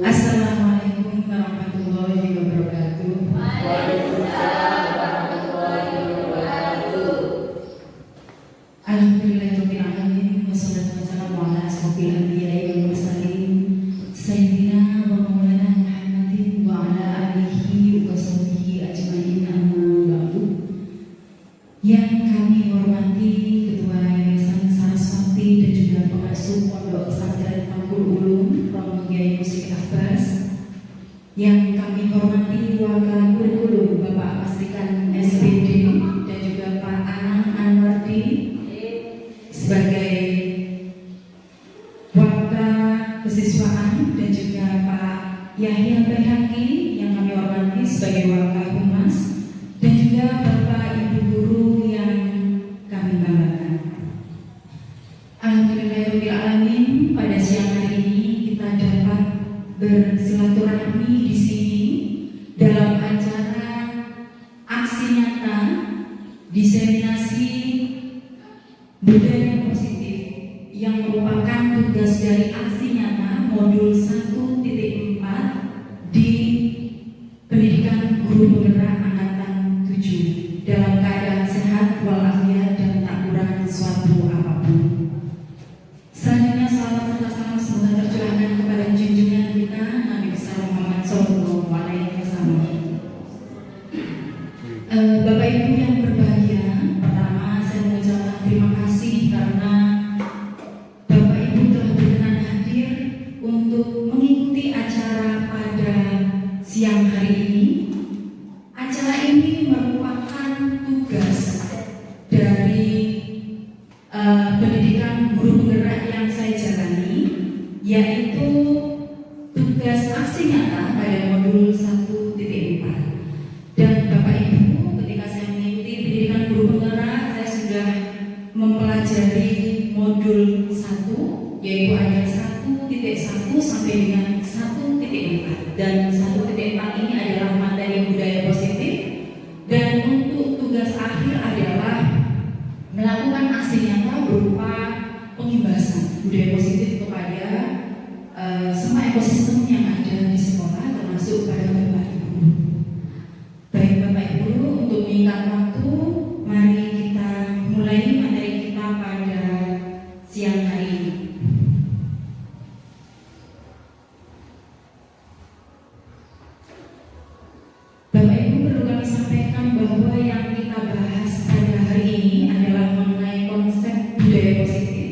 Assalamualaikum warahmatullahi wabarakatuh. Waalaikumsalam warahmatullahi wabarakatuh. Alhamdulillahirabbil alamin wassalatu wassalamu ala asyrofil anbiya'i wal mursalin sayyidina wa maulana Muhammadin wa ala alihi wa sahbihi ajmain amma ba'du. Yang kami hormati Ketua Yayasan Saraswati dan juga pengasuh Pondok Pesantren Tangkul Ulum Romo Kiai Musik Abbas. Yang kami hormati Wakil Kurikulum Bapak Pastikan SPD dan juga Pak Anang Anwardi sebagai Wakil Kesiswaan dan juga Pak Yahya Bayhaqi yang kami hormati sebagai Wakil Humas dan juga Bapak Ibu Guru yang kami banggakan. Alhamdulillahirabbil alamin, pada siang hari ini kita dapat bersilaturahmi di sini dalam acara aksi nyata diseminasi budaya positif yang merupakan tugas dari aksi nyata modul 1.4 di pendidikan guru penggerak angkatan 7 dalam keadaan sehat walafiat dan tak kurang suatu apapun. Selanjutnya salawat serta salam semoga tercurahkan kepada junjungan kita Nabi besar Muhammad Sallallahu Alaihi Wasallam. Bapak Ibu yang berbahagia, pertama saya mengucapkan terima kasih karena Bapak Ibu telah berkenan hadir untuk mengikuti acara pada siang hari ini. Acara ini merupakan tugas dari pendidikan guru penggerak yang saya jalani, yaitu tugas aksi nyata pada modul 1.4. Dan Bapak Ibu, ketika saya mengikuti pendidikan guru penggerak, saya sudah mempelajari modul 1, yaitu ada 1.1 sampai dengan 1.4. Dan 1.4 ini adalah materi budaya positif. Dan untuk tugas akhir adalah melakukan aksi nyata berupa pengimbasan budaya positif kepada semua ekosistem yang ada di sekolah, termasuk pada Bapak Ibu. Baik Bapak Ibu, untuk meningkat waktu, mari kita mulai materi kita pada siang hari ini. Bapak Ibu, perlu kami sampaikan bahwa yang kita bahas pada hari ini adalah mengenai konsep budaya positif.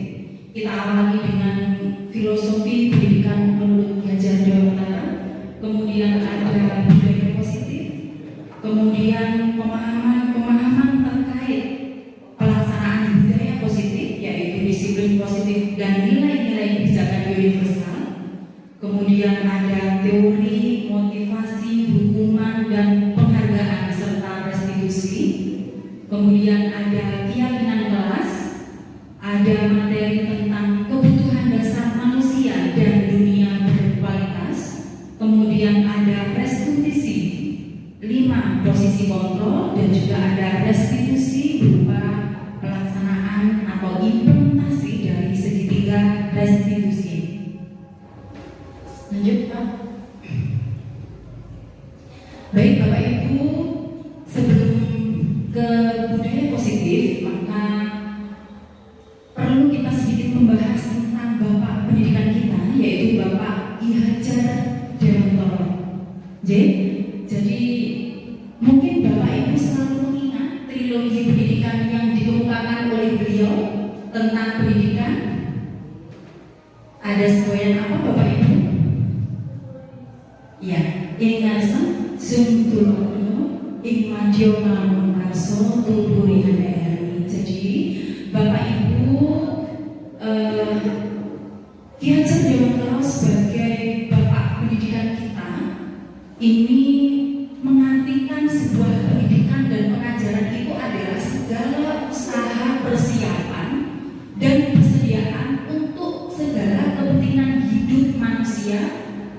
Kita awali dengan filosofi pendidikan menurut Ki Hajar Dewantara, kemudian ada budaya positif, kemudian pemahaman terkait pelaksanaan budaya positif, yaitu disiplin positif dan nilai-nilai kebijakan universal. Kemudian ada teori, motivasi, hukuman, dan penghargaan serta restitusi. Kemudian ada keyakinan kelas, ada materi tentang kebutuhan dasar manusia dan dunia berkualitas. Kemudian ada restitusi, 5 posisi kontrol, dan juga ada restitusi berupa pelaksanaan atau implementasi dari segitiga restitusi. Lanjut Pak. Baik Bapak Ibu, sebelum ke budaya positif, maka perlu kita sedikit membahas tentang Bapak pendidikan kita, yaitu Bapak Ki Hajar Dewantara. Jadi mungkin Bapak Ibu selalu mengingat trilogi pendidikan yang dikemukakan oleh beliau tentang pendidikan. Ada semboyan apa Bapak Ibu? Ya, ingarsa sumtulono ikmadio namun arso tulpuri handayani. Jadi Bapak Ibu, Ki Hajar Dewantara sebagai Bapak pendidikan kita ini mengartikan sebuah pendidikan dan pengajaran itu adalah segala usaha persiapan dan persediaan untuk segala kepentingan hidup manusia,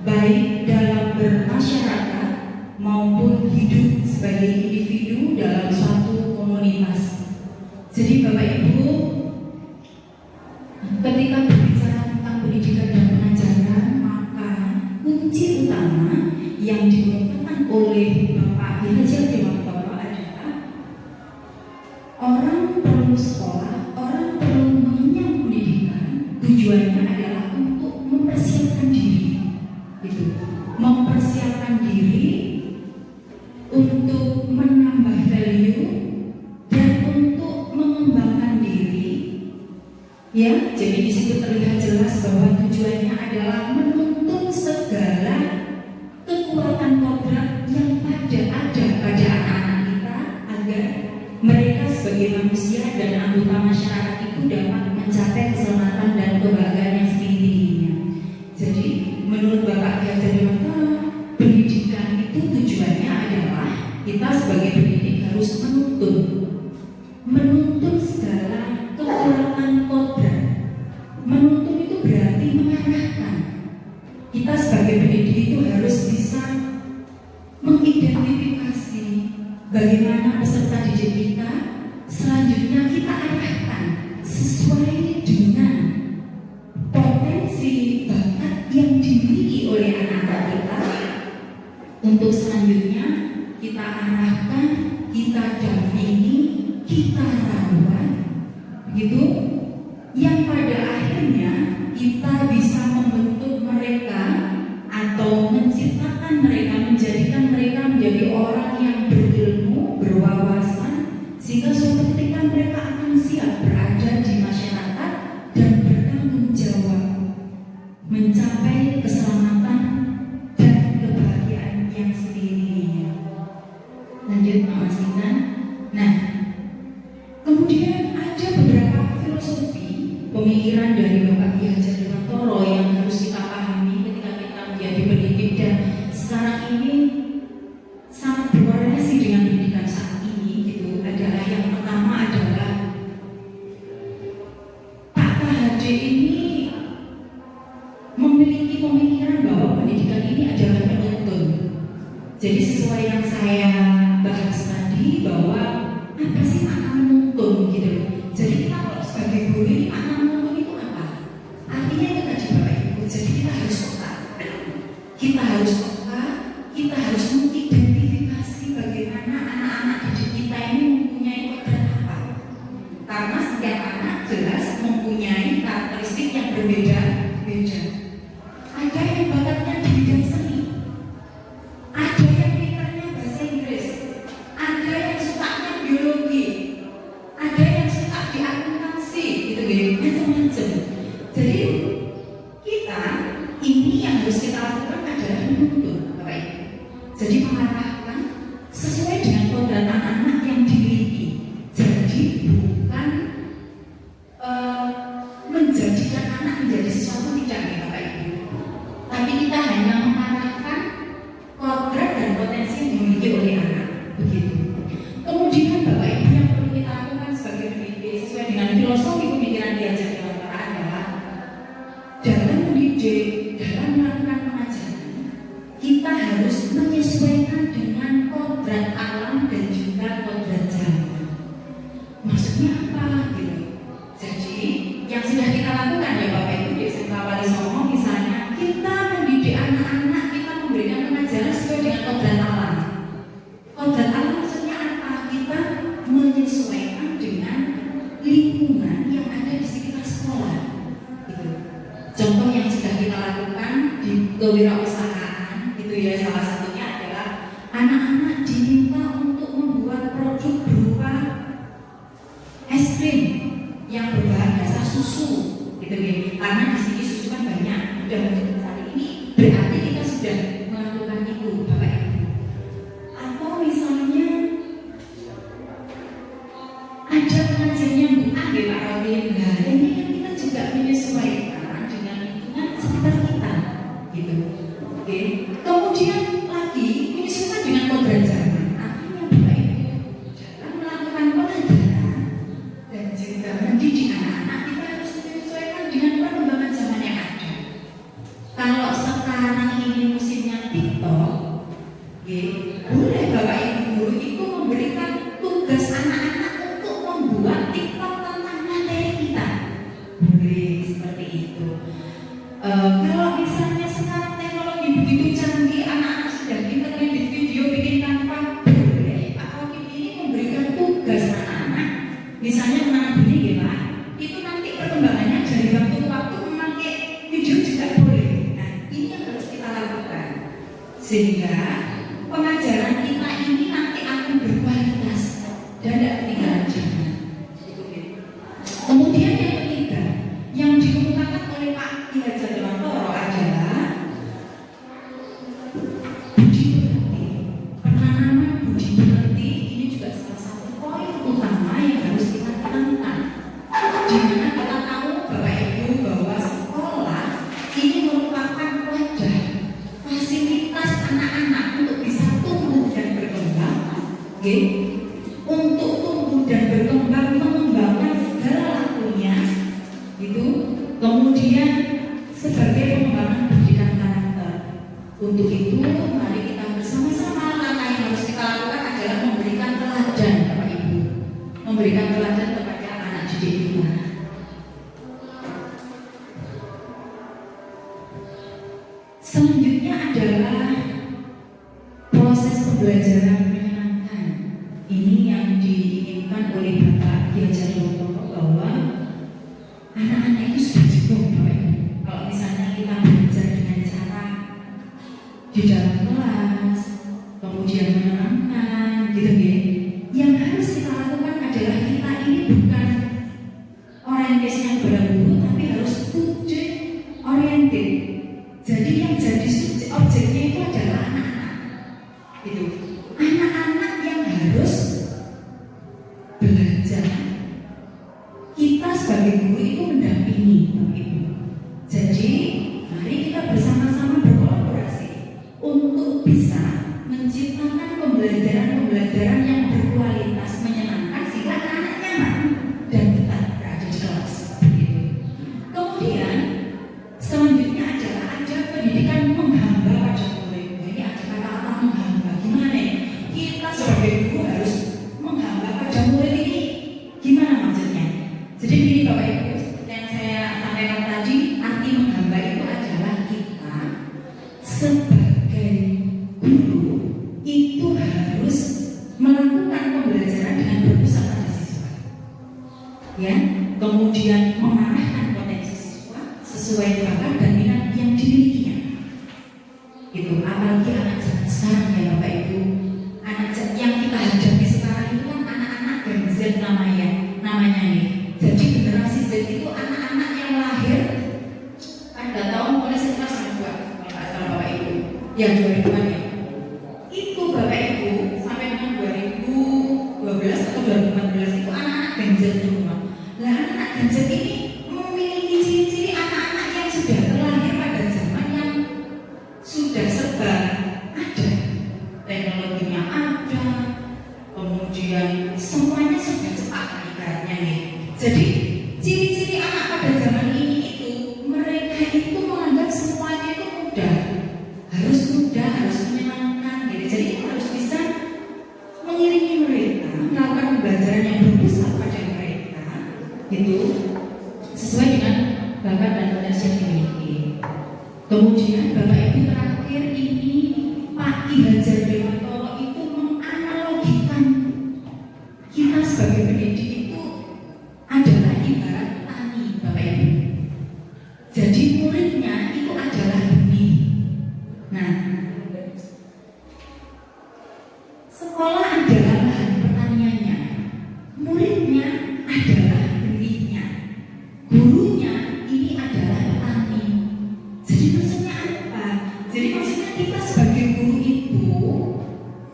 baik dalam bermasyarakat maupun hidup sebagai individu dalam suatu komunitas. Jadi Bapak Ibu, ketika berbicara tentang pendidikan dan pengajaran, maka kunci yang dikemukakan oleh Bapak Ki Hajar Dewantara adalah orang perlu sekolah, orang perlu mengenyam pendidikan, tujuannya adalah untuk mempersiapkan diri, gitu. Mempersiapkan diri untuk menambah value dan untuk mengembangkan diri. Ya, jadi di situ terlihat jelas bahwa tujuannya adalah menuntun segala kekuatan kodrat yang ada pada anak-anak kita agar mereka sebagai manusia dan anggota masyarakat itu dapat mencapai keselamatan dan kebahagiaan yang setinggi-tingginya. Jadi menurut Bapak Ki Hajar Dewantara, pendidikan itu tujuannya adalah kita sebagai pendidik harus menuntun segala kekuatan kodrat. Menuntun itu berarti mengarahkan. Kita sebagai pendidik itu harus bisa mengidentifikasi bagaimana peserta didik kita, selanjutnya kita arahkan sesuai dengan potensi bakat yang dimiliki oleh anak-anak kita. Untuk selanjutnya kita arahkan, kita dampingi, kita rawat, begitu, yang pada akhirnya kita bisa membentuk mereka atau menciptakan mereka, menjadikan mereka menjadi orang yang berilmu, berwawasan, sehingga suatu ketika mereka akan siap berada di masyarakat dan bertanggung jawab mencapai keselamatan dan kebahagiaan yang setinggi-tingginya. Lanjut Mas Intan. Nah, kemudian ada beberapa filosofi pemikiran dari Bapak Ki Hajar Dewantara yang harus kita pahami ketika kita menjadi pendidik, dan sekarang ini sangat berkorelasi dengan pendidikan saat ini, gitu. Adalah yang pertama adalah Pak KHD ini memiliki pemikiran bahwa pendidikan ini adalah penuntun. Jadi sesuai yang saya bahas tadi, bahwa apa sih makna menuntun, gitu. Jadi kita kalau sebagai guru ini makna menuntun itu apa? Artinya itu tadi Bapak Ibu. Jadi kita harus peka, kita harus mengidentifikasi bagaimana anak-anak didik kita ini mempunyai kodrat apa. Karena setiap anak jelas mempunyai karakteristik yang berbeda-beda. Ada yang bakatnya di bidang seni, ada yang pintarnya bahasa Inggris, ada yang sukanya biologi, ada yang suka di akuntansi, gitu-gitu, macam-macam. Jadi kita ini yang harus kita lakukan adalah menuntun, Bapak Ibu. Jadi mengarahkan sesuai dengan kodrat anak-anak yang dimiliki. Jadi bukan menjadikan anak menjadi sesuatu, tidak ya Bapak Ibu. Tapi kita hanya mengarahkan kodrat dan potensi yang dimiliki oleh anak, begitu. Kemudian Bapak Ibu yang perlu kita lakukan sebagai pendidik sesuai dengan filosofi pemikiran Ki Hajar Dewantara adalah dalam mendidik, dalam melakukan pengajaran, kita harus menyesuaikan dengan kodrat alam dan juga kodrat zaman. Maksudnya apa, gitu? Jadi yang sudah kita lakukan ya Bapak Ibu di SMK Wali Songo, misalnya kita mendidik anak-anak, kita memberikan pengajaran sesuai dengan kodrat alam. Kodrat alam maksudnya apa? Kita menyesuaikan dengan lingkungan yang ada di sekitar sekolah, gitu. Contoh yang sudah kita lakukan di kewirausahaan, gitu ya, salah satunya adalah anak-anak diminta untuk membuat produk berupa es krim yang berbahan dasar susu, gitu ya. Karena di sini susu kan banyak, udah untuk kali ini berarti kita sudah melakukan itu, Bapak Ibu. Atau misalnya ada pengajarnya Bu A, Pak Rawin. Nah, ini kan kita juga menyesuaikan dengan lingkungan sekitar kita, gitu. Oke. Kemudian lagi menyesuaikan dengan kodrat zaman. Artinya Bapak Ibu dalam melakukan pengajaran dan juga mendidik anak-anak, kita harus menyesuaikan dengan perkembangan zaman yang ada. Kalau sekarang ini musimnya TikTok, boleh Bapak Ibu guru itu memberikan tugas anak-anak untuk membuat TikTok tentang materi kita. Boleh seperti itu. Kalau misalnya sekarang teknologi begitu canggih, anak-anak sudah sehingga pengajaran kita ini nanti akan berkualitas dan tidak ketinggalan zaman. Kemudian yang ketiga yang dikemukakan oleh Pak Ki Hajar Dewantara adalah budi pekerti. Penanaman budi pekerti ini juga salah satu poin utama yang harus kita tanamkan. Di mana kita tahu Bapak Ibu bahwa sekolah ini merupakan wadah fasilitas anak-anak untuk bisa tumbuh dan berkembang, okay? Untuk tumbuh dan berkembang, mengembangkan segala lakunya, gitu. Kemudian sebagai pengembangan pendidikan karakter. Untuk itu, mari kita bersama-sama langkah yang harus kita lakukan adalah memberikan teladan, Bapak Ibu, memberikan teladan kepada anak didik kita. Selanjutnya adalah proses pembelajaran menyenangkan. Ini yang diinginkan oleh Bapak Ki Hajar Dewantara bahwa anak-anak itu sudah jenuh, Bapak Ibu. Kalau misalnya kita belajar dengan cara di dalam kelas, kemudian menyenangkan, gitu ya. Yang harus kita lakukan adalah kita ini bukan orientasinya kepada guru, tapi harus subjek oriented. Jadi yang jadi objeknya itu adalah anak-anak, gitu. Anak-anak yang harus belajar. Kita sebagai guru itu mendampingi, Bapak Ibu. Jadi mari kita bersama-sama berkolaborasi untuk bisa menciptakan pembelajaran yang berkualitas, menyenangkan sehingga anak-anak nyaman dan tetap berada di kelas. Gitu. Kemudian selanjutnya adalah ada pendidikan menghamba pada murid. Ini ada kata-kata menghamba. Gimana? Kita sebagai guru harus menghamba pada murid ini. Gimana maksudnya? Jadi begini Bapak Ibu, seperti yang saya sampaikan tadi, arti menghamba itu adalah kita sebagai guru itu harus melakukan pembelajaran dengan berpusat pada siswa. Ya, kemudian mengarahkan potensi siswa sesuai bakat dan minat yang dimilikinya. Itu apalagi anak zaman sekarang ya Bapak Ibu. Anak yang kita hadapi sekarang itu kan anak-anak Gen Z namanya nih. Jadi generasi Z itu anak-anak yang lahir pada tahun mulai 1992 kalau nggak salah Bapak Ibu. Ya 2000-an ya. Itu Bapak Ibu sampai dengan 2012 atau 2014 itu anak-anak Gen Z semua. Lah anak Gen Z ini memiliki ciri-ciri anak-anak yang sudah terlahir pada zaman yang sudah serba ada, teknologinya ada, kemudian semuanya sudah cepat ibaratnya nih. Jadi ciri-ciri anak pada zaman ini itu mereka itu menganggap semuanya itu mudah, harus menyenangkan gitu. Jadi harus bisa mengiringi mereka melakukan pembelajaran yang berpusat pada mereka gitu, sesuai dengan bakat dan potensi yang dimiliki. Kemudian Bapak Ibu terakhir ini Pak Ki Hajar Dewantara itu menganalogikan kita sebagai pendidik itu adalah ibarat petani, Bapak Ibu. Jadi muridnya itu adalah benih. Nah, sekolah adalah lahan pertaniannya, muridnya adalah benihnya, gurunya ini adalah petani. Jadi maksudnya apa? Jadi maksudnya kita sebagai guru itu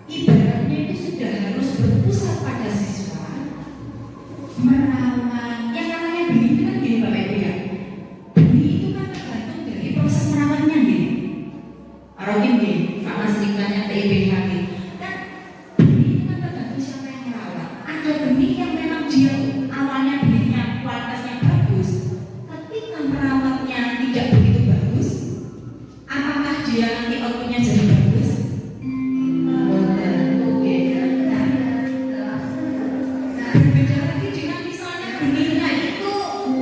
ibaratnya itu sudah harus berpusat pada siswa, merawat. Yang namanya benih itu kan gini Bapak Ibu ya. Benih itu kan tergantung dari proses merawatnya gini. Arokin gini, panas iklannya TIPH gini. Kan benih itu kan tergantung siapa yang merawat. Ada benih yang memang dia awalnya benihnya kualitasnya bagus, ketika merawatnya tidak begitu bagus, apakah dia nanti outputnya jadi bagus? Berbeda lagi dengan misalnya benihnya itu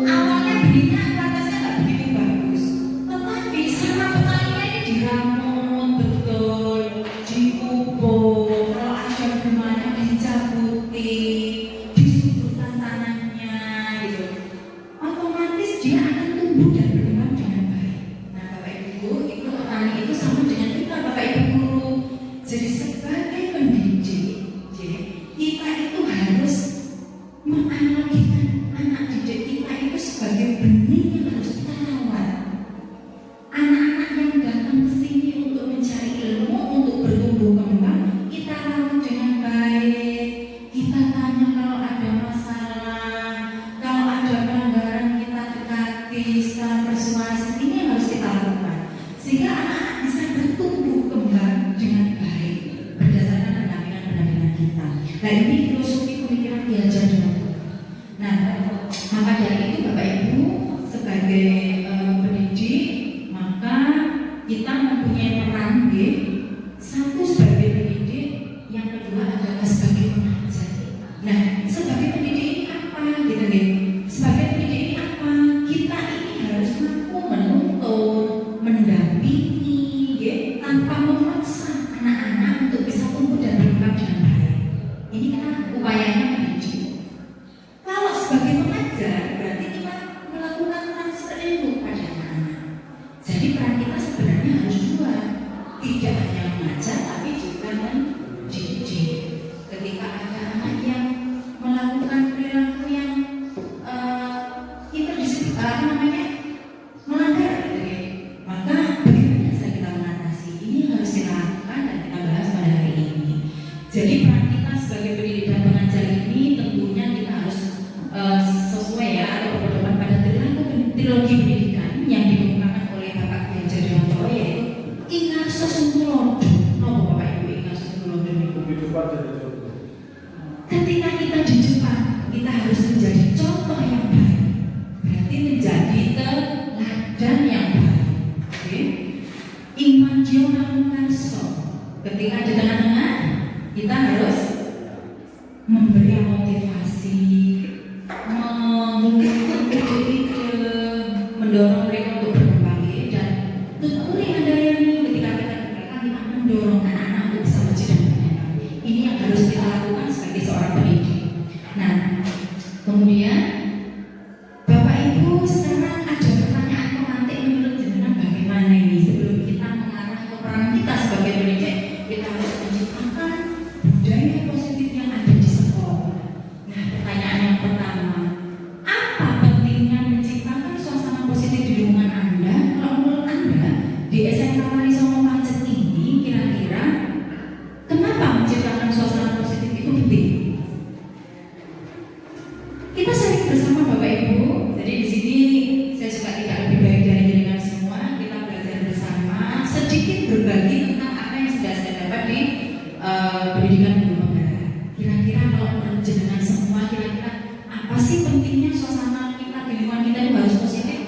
awalnya benihnya kualitasnya nggak begitu bagus, tetapi sama petaninya ini diramut betul, dipupuk, kalau ada bunganya dicabuti, disuburkan tanahnya gitu, otomatis dia akan tumbuh dan berkembang dengan baik. Nah Bapak Ibu, itu petani itu sama dengan kita Bapak Ibu guru. analisa, persuasi ini yang harus kita lakukan sehingga anak-anak bisa bertumbuh kembang dengan baik berdasarkan pendampingan kita. Nah, ini filosofi pemikiran Ki Hajar Dewantara. Nah, maka dari itu Bapak Ibu sebagai pendidik, maka kita mempunyai peran satu sebagai pendidik, yang kedua adalah sebagai pengajar. Nah, sebagai pendidik ini apa? Gitu nih. Sebagai pendidik ini apa? Kita ini harus mampu menuntun, mendampingi, ya, tanpa memaksa anak-anak untuk bisa tumbuh dan berkembang dengan baik. Ini kan upayanya pendidik. Kalau sebagai pengajar, berarti kita melakukan transfer ilmu pada anak-anak. Jadi peran kita sebenarnya harus dua, tidak hanya mengajar tapi juga mendidik. Ketika ada anak yang melakukan perilaku yang melanggar, maka bagaimana cara kita mengatasi? Ini harus kita lakukan dan kita bahas pada hari ini. Jadi peran kita sebagai pendidik dan pengajar ini tentunya kita harus sesuai ya atau berpedoman pada trilogi pendidikan yang dikemukakan oleh Bapak Ki Hajar Dewantara, yaitu Ingarso Sumulodo. Nopo Bapak Ibu Ingarso Sumulodo itu? Ketika kita di Jepang, kita harus menjadi contoh yang baik. Berarti menjadi teladan yang baik. Oke? Imagio Namunarso. Ketika di tengah-tengah, kita harus memberi motivasi, mendorong mereka untuk berkembang, dan tuturi handayani ketika kita mendorong anak-anak untuk bisa mencintai. Ini yang harus kita lakukan sebagai seorang pendidik. Nah, kemudian Bapak Ibu sekarang ada pertanyaan pemantik menurut jenengan bagaimana ini? Sebelum kita mengarah ke peran kita sebagai pendidik, kita harus menciptakan budaya positif yang ada di sekolah. Nah, pertanyaan yang pertama, apa pentingnya menciptakan suasana positif di lingkungan Anda? Kalau menurut Anda di SMK Walisongo Pacet ini kira-kira kenapa menciptakan suasana positif itu penting? Kita sharing bersama Bapak Ibu. Jadi di sini saya juga tidak lebih baik dari jenengan semua. Kita belajar bersama, sedikit berbagi tentang apa yang sudah saya dapat di pendidikan guru penggerak. Kira-kira kalau menurut jenengan semua, kira-kira apa sih pentingnya suasana kita di lingkungan kita itu harus positif?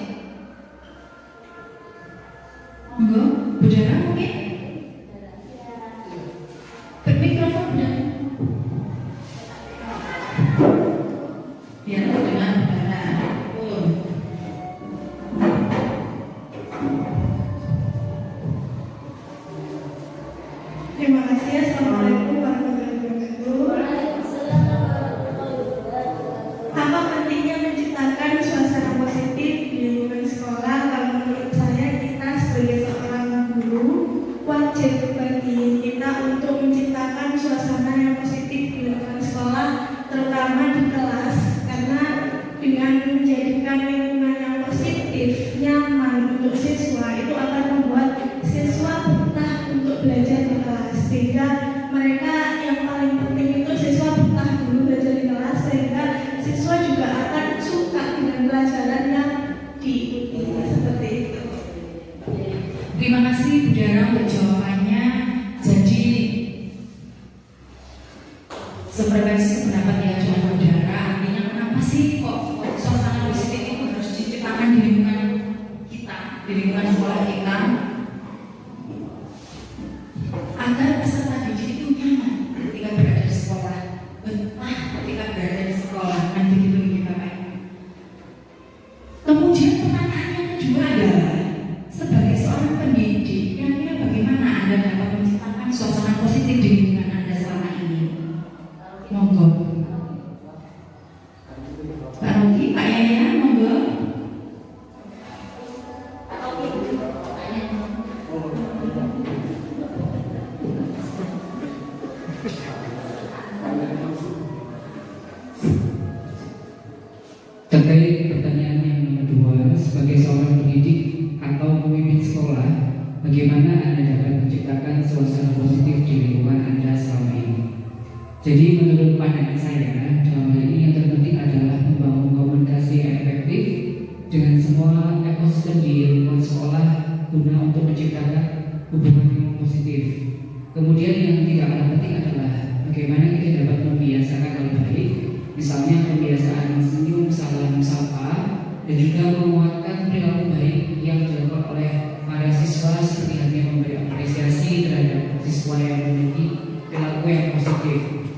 Monggo, Budara mungkin? Bermikrofon Budara. Biar dengan Budara. Terima kasih. Assalamualaikum warahmatullahi wabarakatuh. Apa pentingnya menciptakan suasana positif di lingkungan sekolah? Kalau menurut saya, kita sebagai seorang guru wajib bagi kita untuk menciptakan suasana yang positif di lingkungan sekolah, terutama di kelas, karena dengan menjadikan lingkungan yang positif, nyaman untuk siswa, itu akan membuat siswa betah untuk belajar di kelas, sehingga mereka yang paling penting itu siswa betah dulu belajar di kelas, sehingga siswa juga akan suka dengan pelajaran yang diikuti. Seperti itu. Terima kasih Budara untuk jawabannya. Jadi seperti pendapat yang cuma Budara, artinya kenapa sih kok suasana positif itu harus diciptakan di lingkungan kita, di lingkungan sekolah kita, agar peserta didik itu nyaman ketika berada di sekolah, betah ketika berada di sekolah, kan begitu ya Bapak Ibu. Kemudian pertanyaan yang kedua adalah, sebagai seorang pendidik, kira-kira bagaimana Anda dapat menciptakan suasana positif di lingkungan Anda selama ini? Monggo. Pak Rogi, Pak Yaya, monggo. Terkait pertanyaan yang kedua, sebagai seorang pendidik atau pemimpin sekolah, bagaimana Anda dapat menciptakan suasana positif di lingkungan Anda selama ini? Jadi menurut pandangan saya, dalam hal ini yang terpenting adalah membangun komunikasi yang efektif dengan semua ekosistem di lingkungan sekolah guna untuk menciptakan hubungan yang positif. Kemudian yang tidak kalah penting adalah bagaimana kita dapat membiasakan hal baik, misalnya kebiasaan senyum, salam, sapa, dan juga menguatkan perilaku baik yang dilakukan oleh para siswa seperti halnya memberi apresiasi terhadap siswa yang memiliki perilaku yang positif.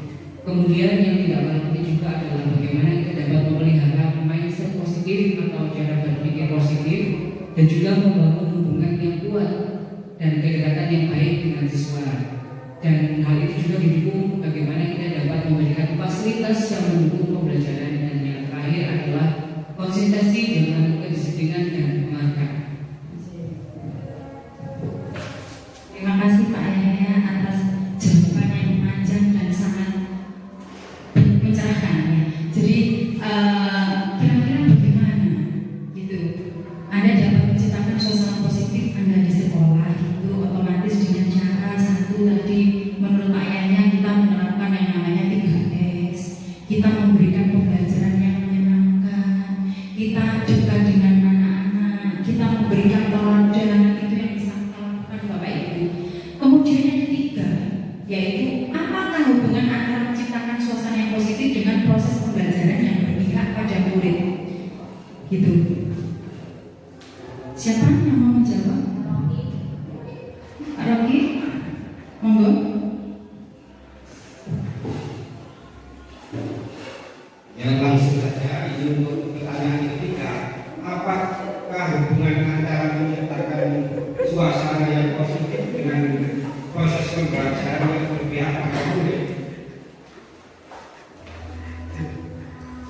Kemudian yang tidak kalah penting juga adalah bagaimana kita dapat memelihara mindset positif atau cara berpikir positif dan juga membangun hubungan yang kuat dan kedekatan yang baik dengan siswa. Dan hal itu juga didukung bagaimana kita dapat memberikan fasilitas yang mendukung pembelajaran, dan yang terakhir adalah konsistensi dengan kedisiplinan dan penghargaan. Terima kasih Pak Yahya atas jawaban yang panjang dan sangat mencerahkan ya. Jadi kira-kira bagaimana gitu Anda dapat menciptakan suasana positif Anda di sekolah itu otomatis dengan cara satu tadi menurut Pak Yahya kita menerapkan yang namanya 3S, kita memberikan pembelajaran yang menyenangkan, kita juga dengan anak-anak kita memberikan teladan, itu yang bisa kita lakukan Bapak Ibu. Kemudian yang ketiga yaitu apakah hubungan antara menciptakan suasana yang positif dengan proses pembelajaran yang berpihak pada murid gitu. Siapa yang mau menjawab? Pak Rocky? Monggo. Yang langsung saja ini untuk pertanyaan ketiga, apakah hubungan antara menciptakan suasana yang positif dengan proses pembelajaran yang berpihak pada murid?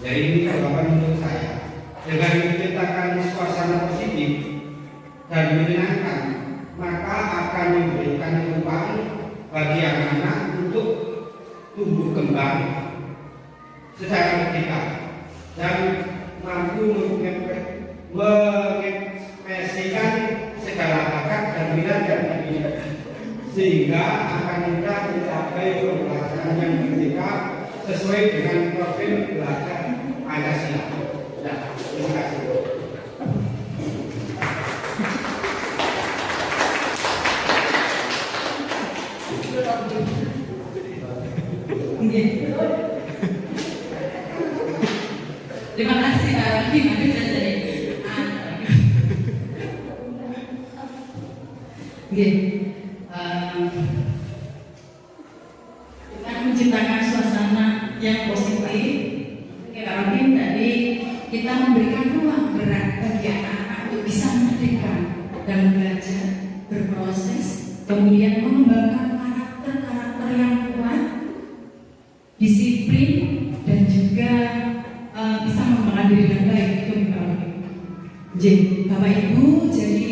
Ya ini jawaban menurut saya. Dengan menciptakan suasana positif dan menyenangkan, maka akan memberikan ruang bagi anak-anak untuk tumbuh kembang secara vertikal dan mampu mengekspresikan segala bakat dan minat yang dimiliki, sehingga akan mudah mencapai pembelajaran yang vertikal sesuai dengan profil belajar Pancasila. Ya, terima kasih. Terima kasih Pak Rocky. Kita menciptakan suasana yang positif. Pak Rocky tadi kita memberikan ruang gerak bagi anak-anak untuk bisa merdeka dalam belajar, berproses, kemudian mengembangkan karakter yang kuat, disiplin, dan juga bisa mengembangkan diri dengan baik. Itu Pak Rocky. Jadi Bapak Ibu, jadi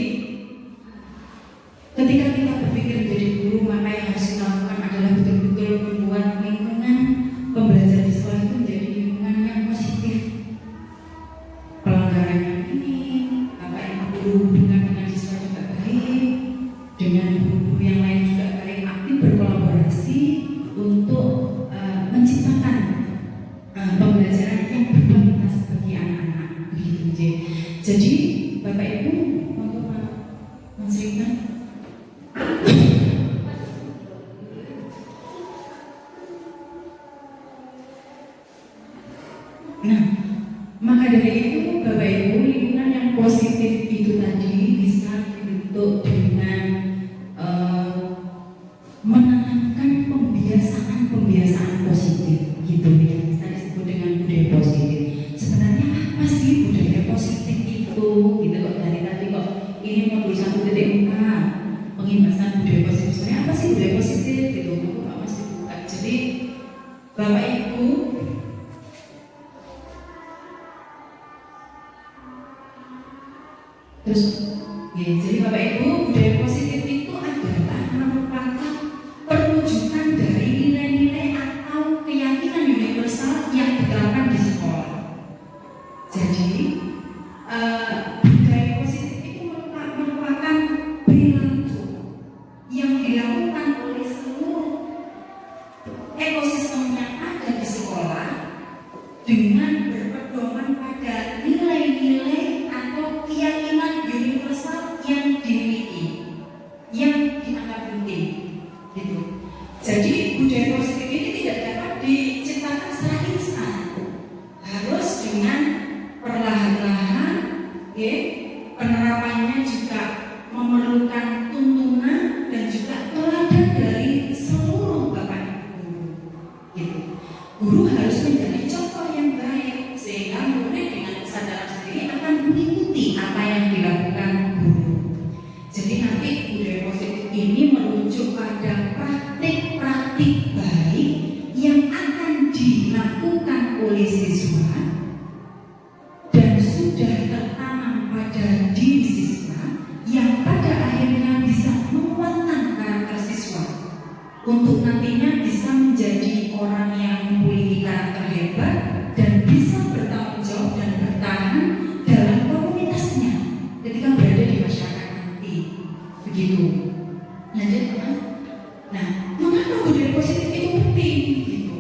ketika kita berpikir menjadi guru, maka yang harus kita lakukan adalah betul-betul membuat lingkungan pembelajaran di sekolah itu menjadi lingkungan yang positif. Pelanggaran yang minim, Bapak Ibu guru hubungan dengan siswa juga baik, dengan guru yang lain juga baik, aktif berkolaborasi untuk menciptakan pembelajaran yang berkualitas bagi anak-anak. Begitu. Jadi Bapak Ibu, untuk Mas Rika. Nah, maka dari itu Bapak Ibu, lingkungan yang positif itu tadi bisa dibentuk dengan menanamkan pembiasaan positif, gitu ya, bisa disebut dengan budaya positif. Sebenarnya apa sih budaya positif itu? Gitu kok dari tadi kok ini modul 1.4 pengimbasan budaya positif. Sebenarnya apa sih budaya positif? Gitu, Pak Mas dibuka. Jadi Bapak Ibu, terus ya, jadi Bapak Ibu, budaya positif itu adalah merupakan perwujudan dari nilai-nilai atau keyakinan universal yang diterapkan di sekolah. Jadi budaya positif itu merupakan perilaku yang dilakukan oleh seluruh ekosistem yang ada di sekolah dengan berpedoman pada nilai-nilai atau kampanye juga memerlukan tuntunan dan juga teladan dari seluruh Bapak Ibu guru. Gitu. Guru harus menjadi contoh yang baik sehingga murid dengan kesadaran sendiri akan mengikuti apa yang dilakukan guru. Jadi nanti budaya positif ini merujuk pada praktik-praktik baik yang akan dilakukan oleh siswa dan sudah tertanam pada diri siswa yang pada akhirnya bisa menguatkan karakter siswa untuk nantinya bisa menjadi orang yang memiliki karakter hebat dan bisa bertanggung jawab dan bertahan dalam komunitasnya ketika berada di masyarakat nanti. Begitu. Lanjut, Mas. Nah, mengapa budaya positif itu penting? Gitu.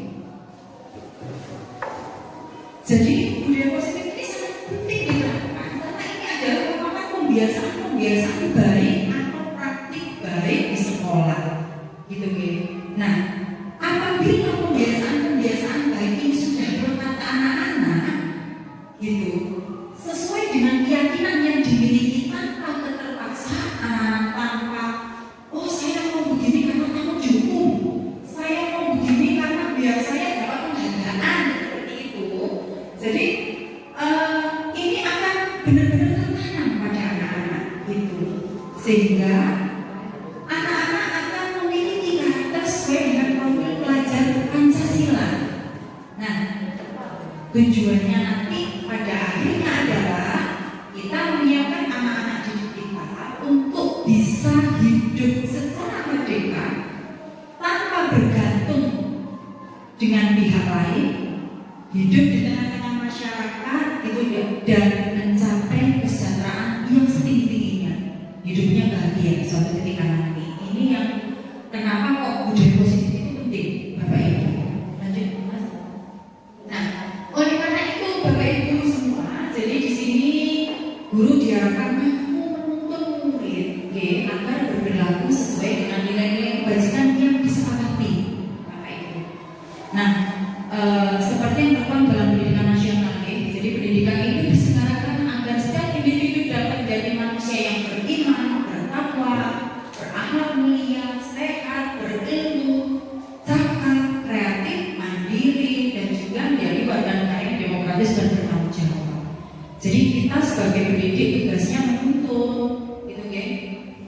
Jadi budaya positif ini sangat penting diterapkan karena ini adalah merupakan pembiasaan baik atau praktik baik di sekolah, gitu gitu. Nah, apabila pembiasaan baik ini sudah melekat ke anak-anak, gitu, sesuai dengan keyakinan yang dimiliki tanpa keterpaksaan, tanpa oh saya mau begini karena takut dihukum, saya mau begini karena biar saya dapat penghargaan seperti itu. Jadi ini akan benar-benar tertanam pada anak-anak gitu, sehingga anak-anak akan memiliki karakter sesuai dengan profil pelajar Pancasila. Nah, tujuannya nanti pada akhirnya adalah kita menyiapkan anak-anak didik kita untuk bisa hidup secara merdeka tanpa bergantung dengan pihak lain, hidup di tengah-tengah masyarakat itu dan mencapai kesejahteraan yang setinggi-tingginya, hidupnya bahagia suatu ketika nanti. Ini yang kenapa kok budaya positif itu penting, Bapak Ibu. Lanjut, Mas. Nah, oleh karena itu Bapak Ibu semua, jadi di sini guru diharapkan mampu menuntun murid agar berperilaku sesuai dengan nilai-nilai kebajikan yang disepakati, Bapak Ibu. Nah, seperti yang tertuang dalam pendidikan nasional, jadi pendidikan itu diselenggarakan agar setiap individu dapat menjadi manusia yang beriman, bertakwa, berakhlak mulia, sehat, berilmu, cakap, kreatif, mandiri, dan juga menjadi warga negara yang demokratis dan bertanggung jawab. Jadi kita sebagai pendidik tugasnya menuntun, gitu kan,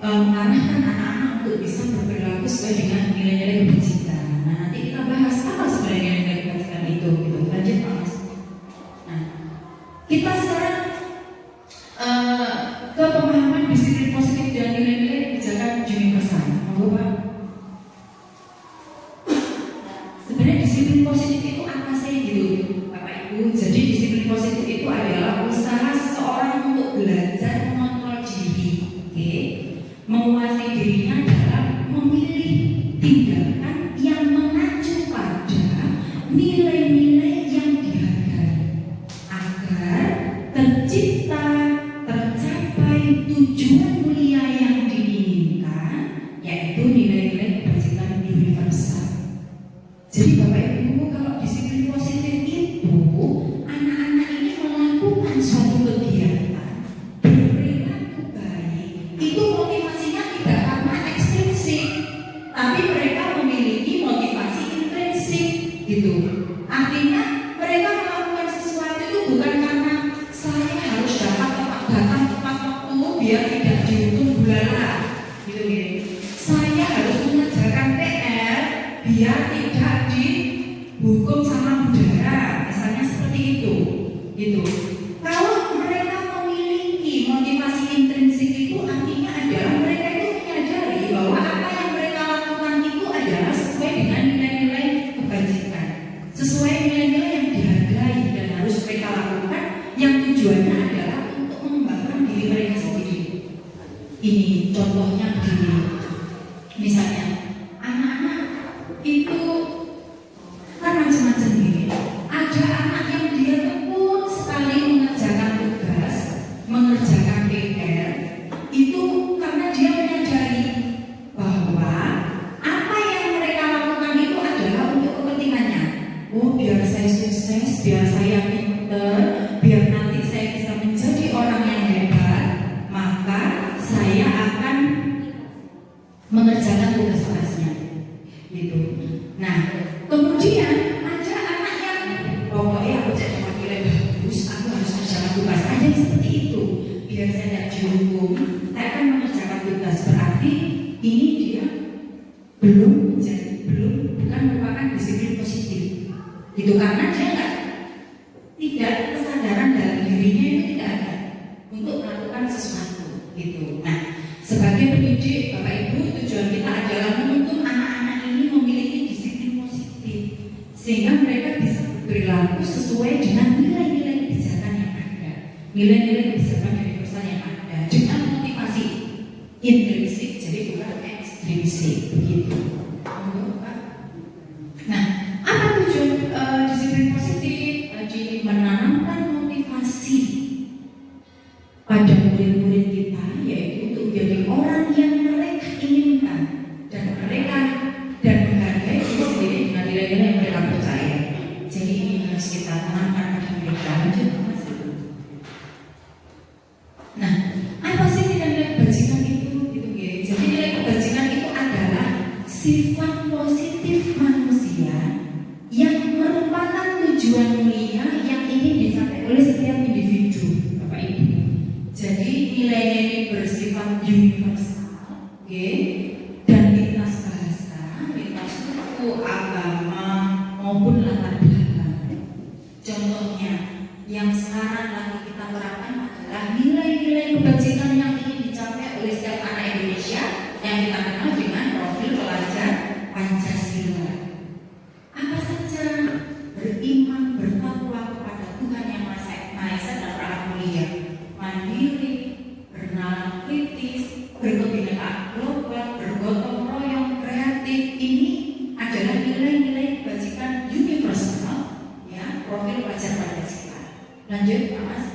mengarahkan anak-anak untuk bisa berperilaku sesuai dengan nilai-nilai kebajikan. Nah, nanti kita bahas apa sebenarnya nilai kebajikan itu, gitu. Lanjut, Pak Mas. Nah, kita sekarang ke pemahaman disiplin positif dan nilai-nilai kebijakan universal. Monggo, Pak. Sebenarnya disiplin positif itu apa sih, gitu, Bapak Ibu? Jadi disiplin positif itu adalah usaha seseorang untuk belajar mengontrol diri, menguasai dirinya dalam memilih tindakan yang mengacu pada nilai-nilai yang dihargai agar tercipta, tercapai tujuan mulia yang diinginkan, yaitu nilai-nilai kebajikan universal. Jadi Bapak Ibu, kalau disiplin positif itu anak-anak ini melakukan suatu kegiatan berperilaku baik, itu motivasinya tidak karena ekstrinsik, tapi mereka memiliki motivasi intrinsik, gitu. Artinya mereka melakukan sesuatu itu bukan karena saya harus datang tepat waktu biar tidak dihukum bulala, gitu. Saya harus mengerjakan PR biar tidak dihukum sama budaya, misalnya seperti itu, gitu. Kalau mereka memiliki motivasi intrinsik itu artinya adalah mereka itu menyadari bahwa apa yang mereka lakukan itu adalah sesuai dengan nilai-nilai kebajikan, sesuai nilai-nilai yang dihargai dan harus mereka lakukan, yang tujuannya adalah untuk mengembangkan diri mereka sendiri. Ini contohnya begini, misalnya anak-anak itu kan macam-macam gini. Ada anak yang dia tekun sekali mengerjakan tugas, mengerjakan PR, itu karena dia menyadari bahwa apa yang mereka lakukan itu adalah untuk kepentingannya. Oh, biar saya sukses, biar saya pinter, biar nanti saya bisa menjadi orang yang hebat, maka tidak dihukum, saya akan mengerjakan tugas, berarti ini dia bukan merupakan disiplin positif. Itu karena dia tidak kesadaran dalam dirinya itu tidak ada untuk melakukan sesuatu gitu. Nah, sebagai pendidik Bapak Ibu, tujuan kita adalah menuntun anak-anak ini memiliki disiplin positif sehingga mereka bisa berperilaku sesuai dengan nilai-nilai kebijakan yang ada, nilai-nilai kebijakan universal yang ada dengan motivasi intrinsik, jadi bukan ekstrinsik begitu. Nah, apa tujuan disiplin positif? Tadi menanamkan motivasi pada murid-murid kita, yaitu untuk menjadi orang yang mereka inginkan dan menghargai diri sendiri dengan nilai-nilai yang mereka percaya. Jadi ini harus kita tanamkan pada mereka. Nah, apa sih nilai-nilai kebajikan itu? Jadi nilai kebajikan itu adalah sifat positif manusia yang merupakan tujuan mulia yang ingin dicapai oleh setiap individu, Bapak Ibu. Jadi nilainya ini bersifat universal, dan lintas bahasa, lintas suku, agama maupun latar belakang. Contohnya yang sekarang lagi kita terapkan adalah nilai-nilai kebajikan yang ingin dicapai oleh setiap anak Indonesia yang kita kenal dengan profil pelajar Pancasila. Apa saja? Beriman, bertakwa kepada Tuhan yang Maha Esa dan Maha Mulia, mandiri, bernalar kritis, berkebinekaan global, bergotong royong, kreatif. Ini adalah nilai-nilai kebajikan universal, ya, profil pelajar Pancasila. Lanjut, Pak Mas.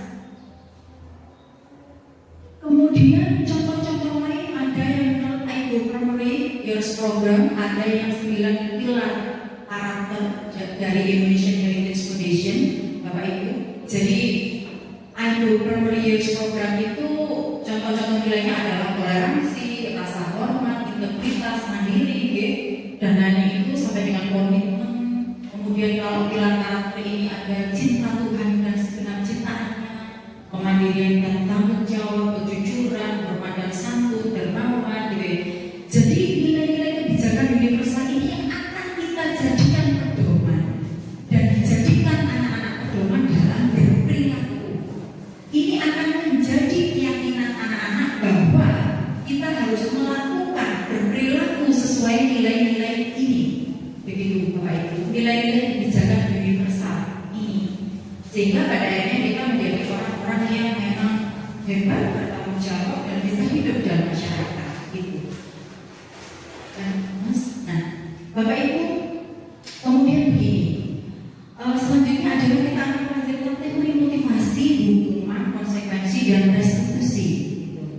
Kemudian contoh-contoh lain ada yang menurut Ibu Primary Years Program, ada yang 9 pilar karakter dari Indonesian Heritage Foundation, Bapak Ibu. Jadi Ibu Primary Years Program itu contoh-contoh nilainya adalah toleransi, rasa hormat, integritas, mandiri, dan lain itu sampai dengan komitmen. Kemudian kalau pilar karakter ini ada cinta Tuhan dan segenap ciptaannya, kemandirian dan tanggung jawab, kejujuran, berpandang santun, dermawan, Jadi nilai-nilai kebijakan universal ini yang akan kita jadikan pedoman dan dijadikan anak-anak pedoman dalam berperilaku. Ini akan menjadi keyakinan anak-anak bahwa kita harus melakukan berperilaku sesuai nilai-nilai ini. Begitu Bapak Ibu, nilai-nilai kebijakan universal ini. Sehingga pada akhirnya kita menjadi orang-orang yang memang hebat, bertanggung jawab dan bisa hidup dalam masyarakat. Gitu. Nah, Bapak Ibu, kemudian begini, selanjutnya adalah kita akan mempelajari teori motivasi, hukuman, konsekuensi, dan restitusi.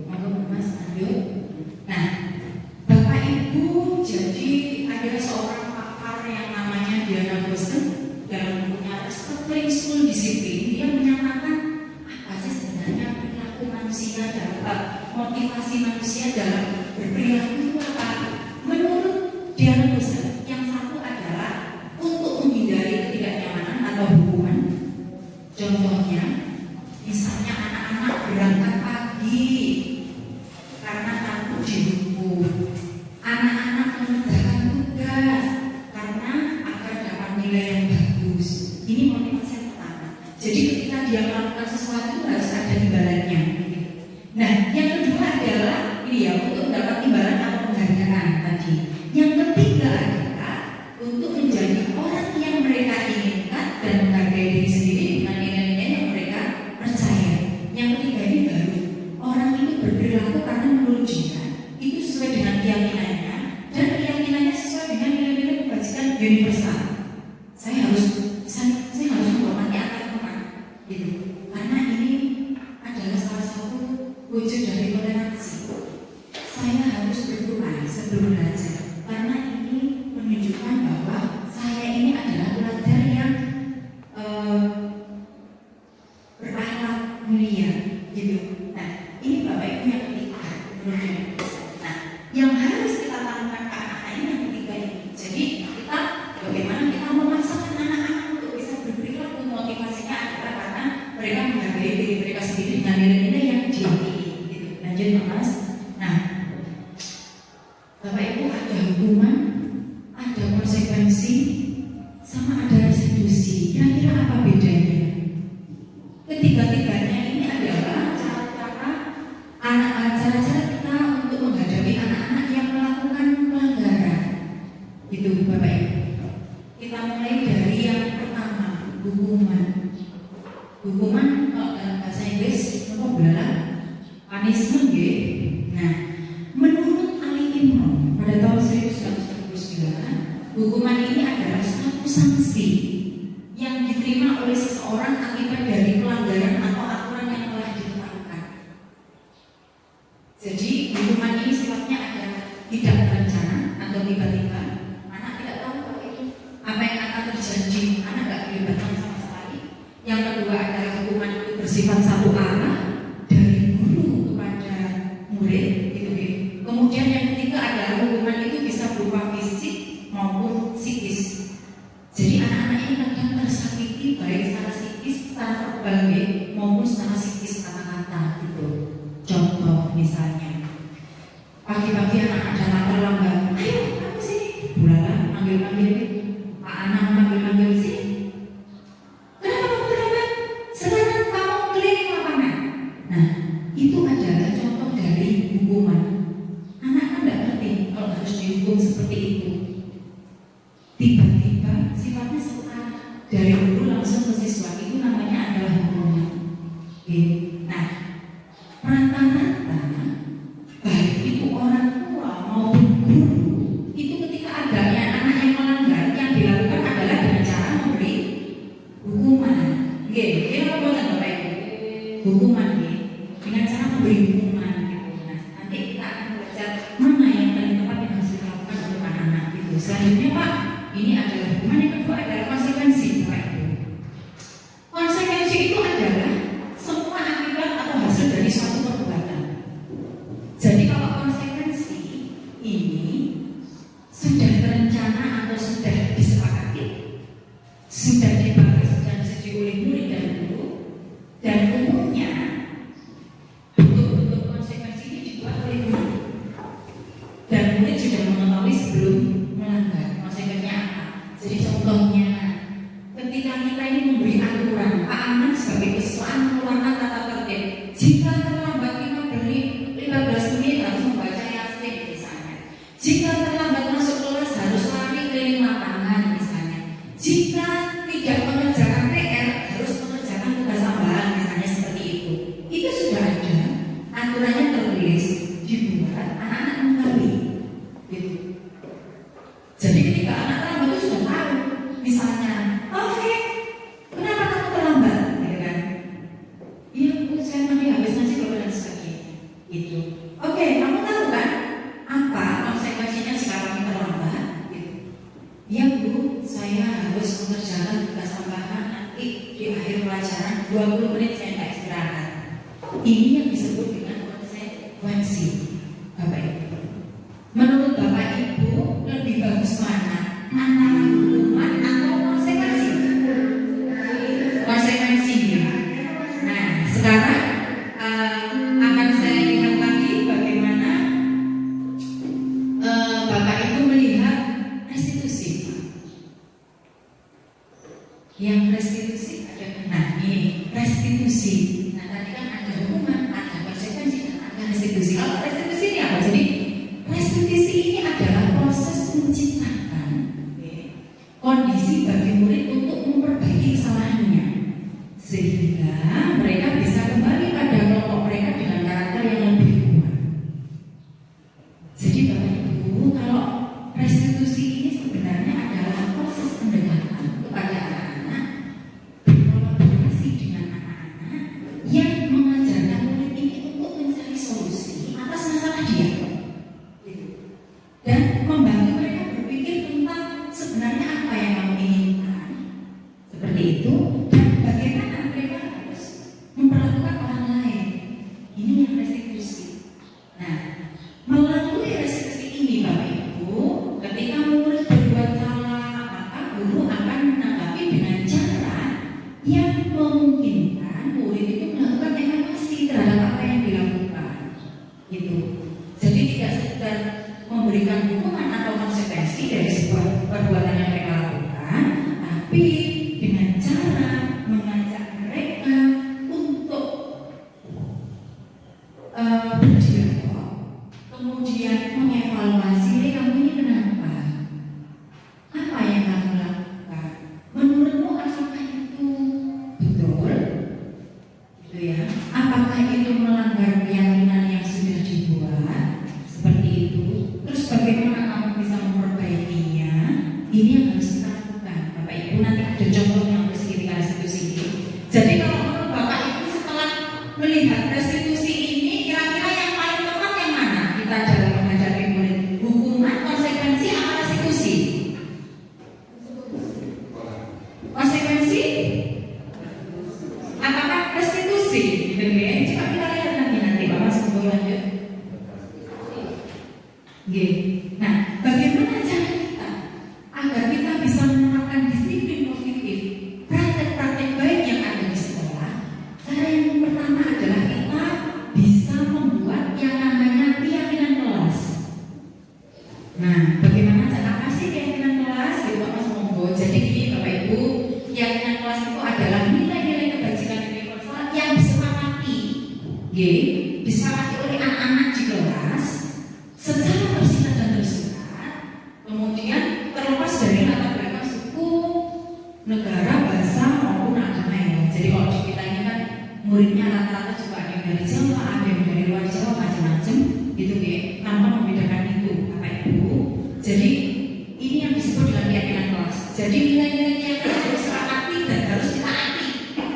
Maka Mas lanjut. Nah, Bapak Ibu, jadi ada seorang pakar yang namanya Diana Boston dalam bukunya Restoring School Discipline, dia menyatakan apa sih sebenarnya perilaku manusia dalam motivasi manusia dalam berperilaku itu apa? Menurut Diana Boston, yang satu adalah untuk menghindari ketidaknyamanan atau hukuman. Contohnya, misalnya anak-anak berangkat pagi karena takut dihukum. Anak-anak mengerjakan tugas karena agar dapat nilai yang bagus. Ini motivasi yang pertama. Jadi ketika dia melakukan sesuatu harus ada imbalannya. Nah, yang kedua adalah ini ya, untuk mendapat imbalan atau penghargaan tadi. Yang ketiga adalah untuk menjadi orang yang mereka inginkan dan menghargai diri sendiri dengan nilai-nilai yang mereka percaya. Yang ketiga ini baru orang ini berperilaku karena menurut dia itu sesuai dengan keyakinannya dan keyakinannya sesuai dengan nilai-nilai kebajikan universal. Saya harus menghormati agama, gitu. Karena ini adalah salah satu wujud dari toleransi. Saya harus berdoa sebelum belajar, karena ini menunjukkan bahwa saya ini adalah pelajar yang berakhlak mulia, gitu. Nah, ini Bapak Ibu yang ketiga, menurut saya. Nah, yang harus kita tanamkan ke anak-anak ini yang ketiga ini. Jadi kita bagaimana kita memaksakan anak-anak untuk bisa berperilaku, motivasinya adalah karena mereka menghargai diri mereka sendiri dengan nilai-nilai yang diyakini. lanjut Mas. Nah, Bapak Ibu, ada hukuman, ada konsekuensi, sama ada restitusi. Kira-kira apa bedanya? Ketiga-tiganya ini adalah cara-cara kita untuk menghadapi anak-anak yang melakukan pelanggaran. Itu Bapak Ibu. Kita mulai dari yang pertama, hukuman. Hukuman kalau dalam bahasa Inggris apa bela? Punishment ya. Nah, menurut Ali Imran pada tahun 1949, hukuman ini adalah satu sanksi yang diterima oleh seseorang akibat dari pelanggaran atau aturan yang telah ditetapkan. Jadi hukuman ini sifatnya adalah tidak berencana atau tiba-tiba. Anak tidak tahu kalau itu apa yang akan terjadi, anak tidak dilibatkan sama sekali. Yang kedua adalah hukuman itu bersifat satu arah dari guru kepada murid, gitu. Kemudian yang ketiga adalah hukuman itu bisa berupa fisik maupun psikis. Jadi anak-anak ini kadang tersakiti baik secara psikis, secara verbal maupun secara psikis kata-kata gitu. Contoh misalnya, pagi-pagi anak-anak datang terlambat, ayo kamu sini, bulala manggil-manggil, Pak Anang manggil-manggil sini. Kenapa kamu terlambat? Sekarang kamu keliling lapangan. Nah, itu adalah contoh dari hukuman. Anak kan tidak ngerti kalau harus dihukum seperti itu. Tiba-tiba sifatnya searah dari guru langsung ke siswa, itu namanya adalah hukuman. Nah, rata-rata baik itu orang tua maupun guru itu ketika adanya anak yang melanggar, yang dilakukan adalah dengan cara memberi hukuman. Apa buatan Bapak Ibu? Hukuman dengan cara memberi hukuman. Nah, nanti kita akan belajar mana yang paling tepat yang harus dilakukan untuk anak-anak itu. Selanjutnya Pak, ini adalah hukuman. Yang kedua adalah konsekuensi, Bapak Ibu. Konsekuensi itu adalah semua akibat atau hasil dari suatu perbuatan. Jadi kalau konsekuensi ini sudah terencana atau sudah disepakati, sudah dibahas dan disetujui oleh murid dan guru, dan umumnya bentuk-bentuk konsekuensi ini dibuat oleh guru, dan murid sudah mengetahui sebelum melanggar konsekuensinya apa. Jadi contohnya, ketika kita ini memberi aturan, Pak Aman sebagai kesuaan mengeluarkan tata tertib, jika terlambat 15 menit harus membaca Yasin misalnya. Jika terlambat masuk kelas harus lari keliling lapangan misalnya. Jika tidak mengerjakan PR harus mengerjakan tugas tambahan misalnya, seperti itu. Itu sudah ada aturannya, tertulis, dibuat, anak-anak mengetahui. Gitu. Jadi ketika anak terlambat itu sudah tahu, misalnya, oke, kenapa kamu terlambat? Gitu kan? Iya Bu, saya tadi habis ngaji kalau dan sebagainya. Gitu. Oke, kamu tahu kan apa konsekuensinya jika kamu terlambat? Gitu. Iya Bu, saya harus mengerjakan tugas tambahan nanti di akhir pelajaran 20 menit saya tidak istirahat. Ini yang disebut dengan konsekuensi, Bapak Ibu. Menurut Bapak Ibu lebih bagus mana? Antara hukuman atau konsekuensi? Konsekuensinya. Nah, sekarang akan saya lihat lagi bagaimana Bapak Ibu melihat restitusi. Yang restitusi ada, nah ini restitusi. Nah tadi kan ada hukuman, ada konsekuensi, dan ada restitusi. Kalau restitusi ini apa? Jadi memberikan hukuman atau konsekuensi dari sebuah perbuatan yang mereka lakukan, tapi dengan cara mengajak mereka untuk berdialog, kemudian mengevaluasi kamu ini kenapa, apa yang kamu lakukan, menurutmu apakah itu betul, gitu ya? Apakah itu melanggar keyakinan yang sudah dibuat seperti itu? Terus bagaimana kamu bisa memperbaikinya? Ini yang harus kita lakukan, Bapak Ibu. Nanti ada contohnya untuk restitusi ini. Jadi kalau menurut Bapak Ibu setelah melihat restitusi ini, kira-kira yang paling tepat yang mana kita dalam menghadapi murid? Hukuman, konsekuensi, atau restitusi? Konsekuensi? Apakah restitusi? Gitu ya? Coba kita lihat nanti Bapak sebelum lanjut. Oke. Nah, bagaimana cara kita agar kita bisa menerapkan disiplin positif, praktek-praktek baik yang ada di sekolah? Cara yang pertama adalah kita bisa membuat yang namanya keyakinan kelas. Nah, bagaimana cara apa sih keyakinan kelas? Gitu Mas Monggo. Jadi gini Bapak Ibu, keyakinan kelas itu adalah nilai-nilai kebajikan universal yang disepakati, disepakati oleh anak-anak di kelas secara tersirat dan tersurat, kemudian terlepas dari latar belakang suku, negara, bahasa maupun agama ya. Jadi kalau di kita ini kan muridnya rata-rata juga ada yang dari Jawa, ada yang dari luar Jawa, macam-macam gitu ya. Tanpa membedakan itu Bapak Ibu. Jadi ini yang disebut dengan keyakinan kelas. Jadi nilai-nilai yang harus disepakati dan harus ditaati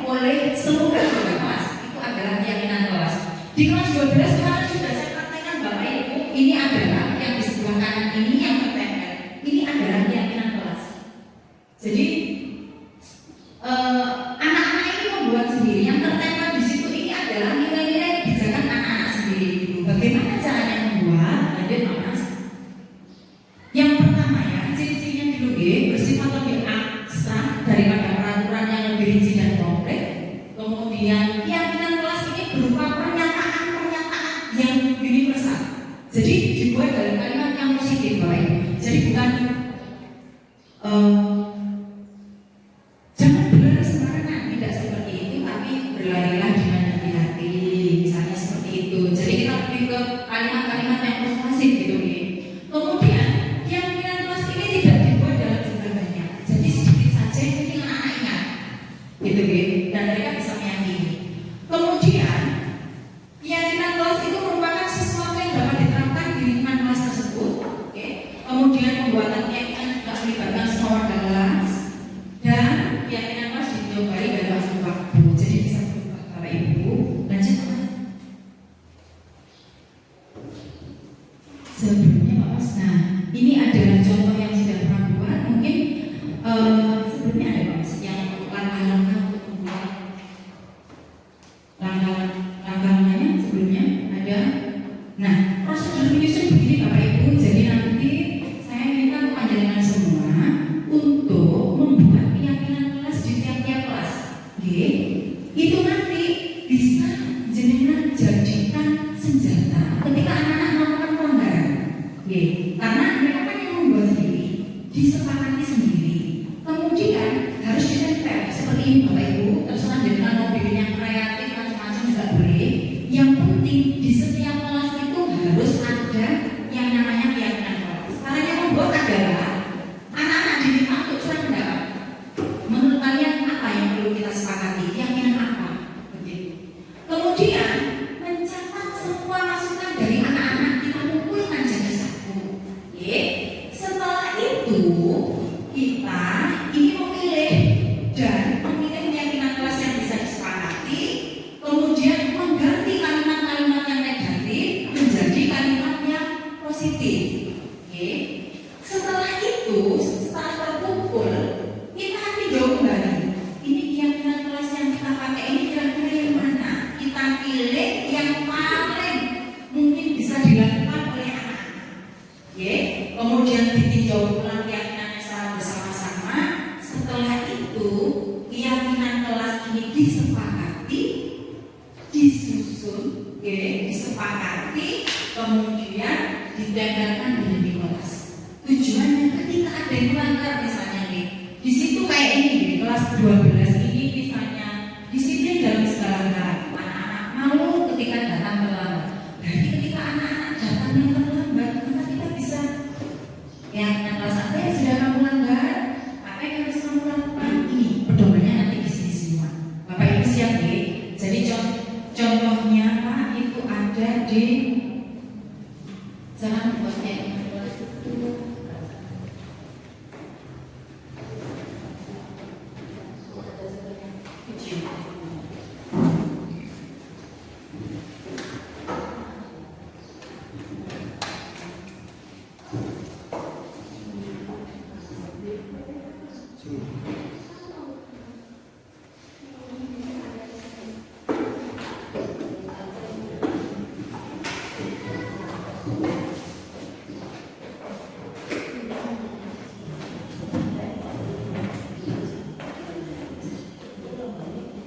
oleh seluruh anggota kelas itu adalah keyakinan kelas. Di kelas 12 kemarin sudah saya praktekkan Bapak Ibu, ini adalah yang di sebelah kanan ini yang tertempel. Ini adalah keyakinan kelas. Jadi anak-anak ini membuat sendiri, yang tertempel di situ ini adalah nilai-nilai kebijakan anak-anak sendiri. Bagaimana caranya membuat? Lanjut Mas. Yang pertama ya, ciri-cirinya dulu bersifat lebih abstrak daripada peraturan yang lebih rinci dan konkret. Kemudian keyakinan kelas ini berupa pernyataan-pernyataan yang universal. Jadi dibuat dalam kalimat yang positif, Bapak. Jadi bukan jangan berlari sembarangan, tidak seperti itu, tapi berlarilah dengan hati-hati, misalnya seperti itu. Jadi kita lebih ke kalimat-kalimat yang persuasif gitu nih. Kemudian keyakinan kelas ini tidak dibuat dalam jumlah banyak, jadi sedikit saja yang penting anak ingat, gitu dan mereka bisa meyakini. Kemudian keyakinan kelas itu merupakan sesuatu yang dapat diterapkan di lingkungan kelas tersebut. Kemudian pembuatan keyakinan juga melibatkan semua warga kelas dan keyakinan kelas ditinjau dalam waktu, jadi bisa berubah Bapak Ibu. Lanjut Mas. Sebelumnya Mas, nah ini adalah contoh yang sudah pernah buat. Mungkin sebelumnya ada Mas yang langkah-langkah untuk membuat langkah-langkahnya sebelumnya ada. Nah, prosedur menyusun begini Bapak Ibu. Jadi nanti saya minta kepanjangan semua untuk membuat keyakinan kelas di tiap-tiap kelas. Itu nanti bisa jenengan jadikan senjata ketika anak-anak melakukan pelanggaran. Karena mereka kan yang membuat sendiri, disepakati sendiri. Kemudian harus ditempel seperti ini Bapak Ibu. Terserah jenengan mau bikin yang kreatif macam-macam juga boleh. Yang penting di setiap kelas itu harus ada yang namanya keyakinan kelas. Karena yang membuat adalah anak-anak diminta untuk curhat pendapat. Menurut kalian apa yang perlu kita sepakati? Keyakinan apa? Begitu. Kemudian mencatat semua masukan dari anak-anak, kita kumpulkan jadi satu. Setelah itu kita ini memilih dan memilih keyakinan kelas yang bisa disepakati. Kemudian mengganti kalimat-kalimat yang negatif menjadi kalimat yang positif. Setelah itu, setelah terkumpul, kita tinjau kembali. Ini keyakinan kelas yang kita pakai ini kira-kira yang mana? Kita pilih yang paling mungkin bisa dilakukan oleh anak. Kemudian ditinjau ulang keyakinannya secara bersama-sama. Setelah itu, keyakinan kelas ini disepakati, disusun, disepakati, kemudian ditempelkan di perasaan yang terlambat, maka kita bisa ya dengan perasaan apa yang sudah kamu langgar, apa yang harus kamu lakukan, ini pedomannya nanti di sini semua. Bapak Ibu siap ya? Jadi contohnya Pak itu ada di cara membuatnya.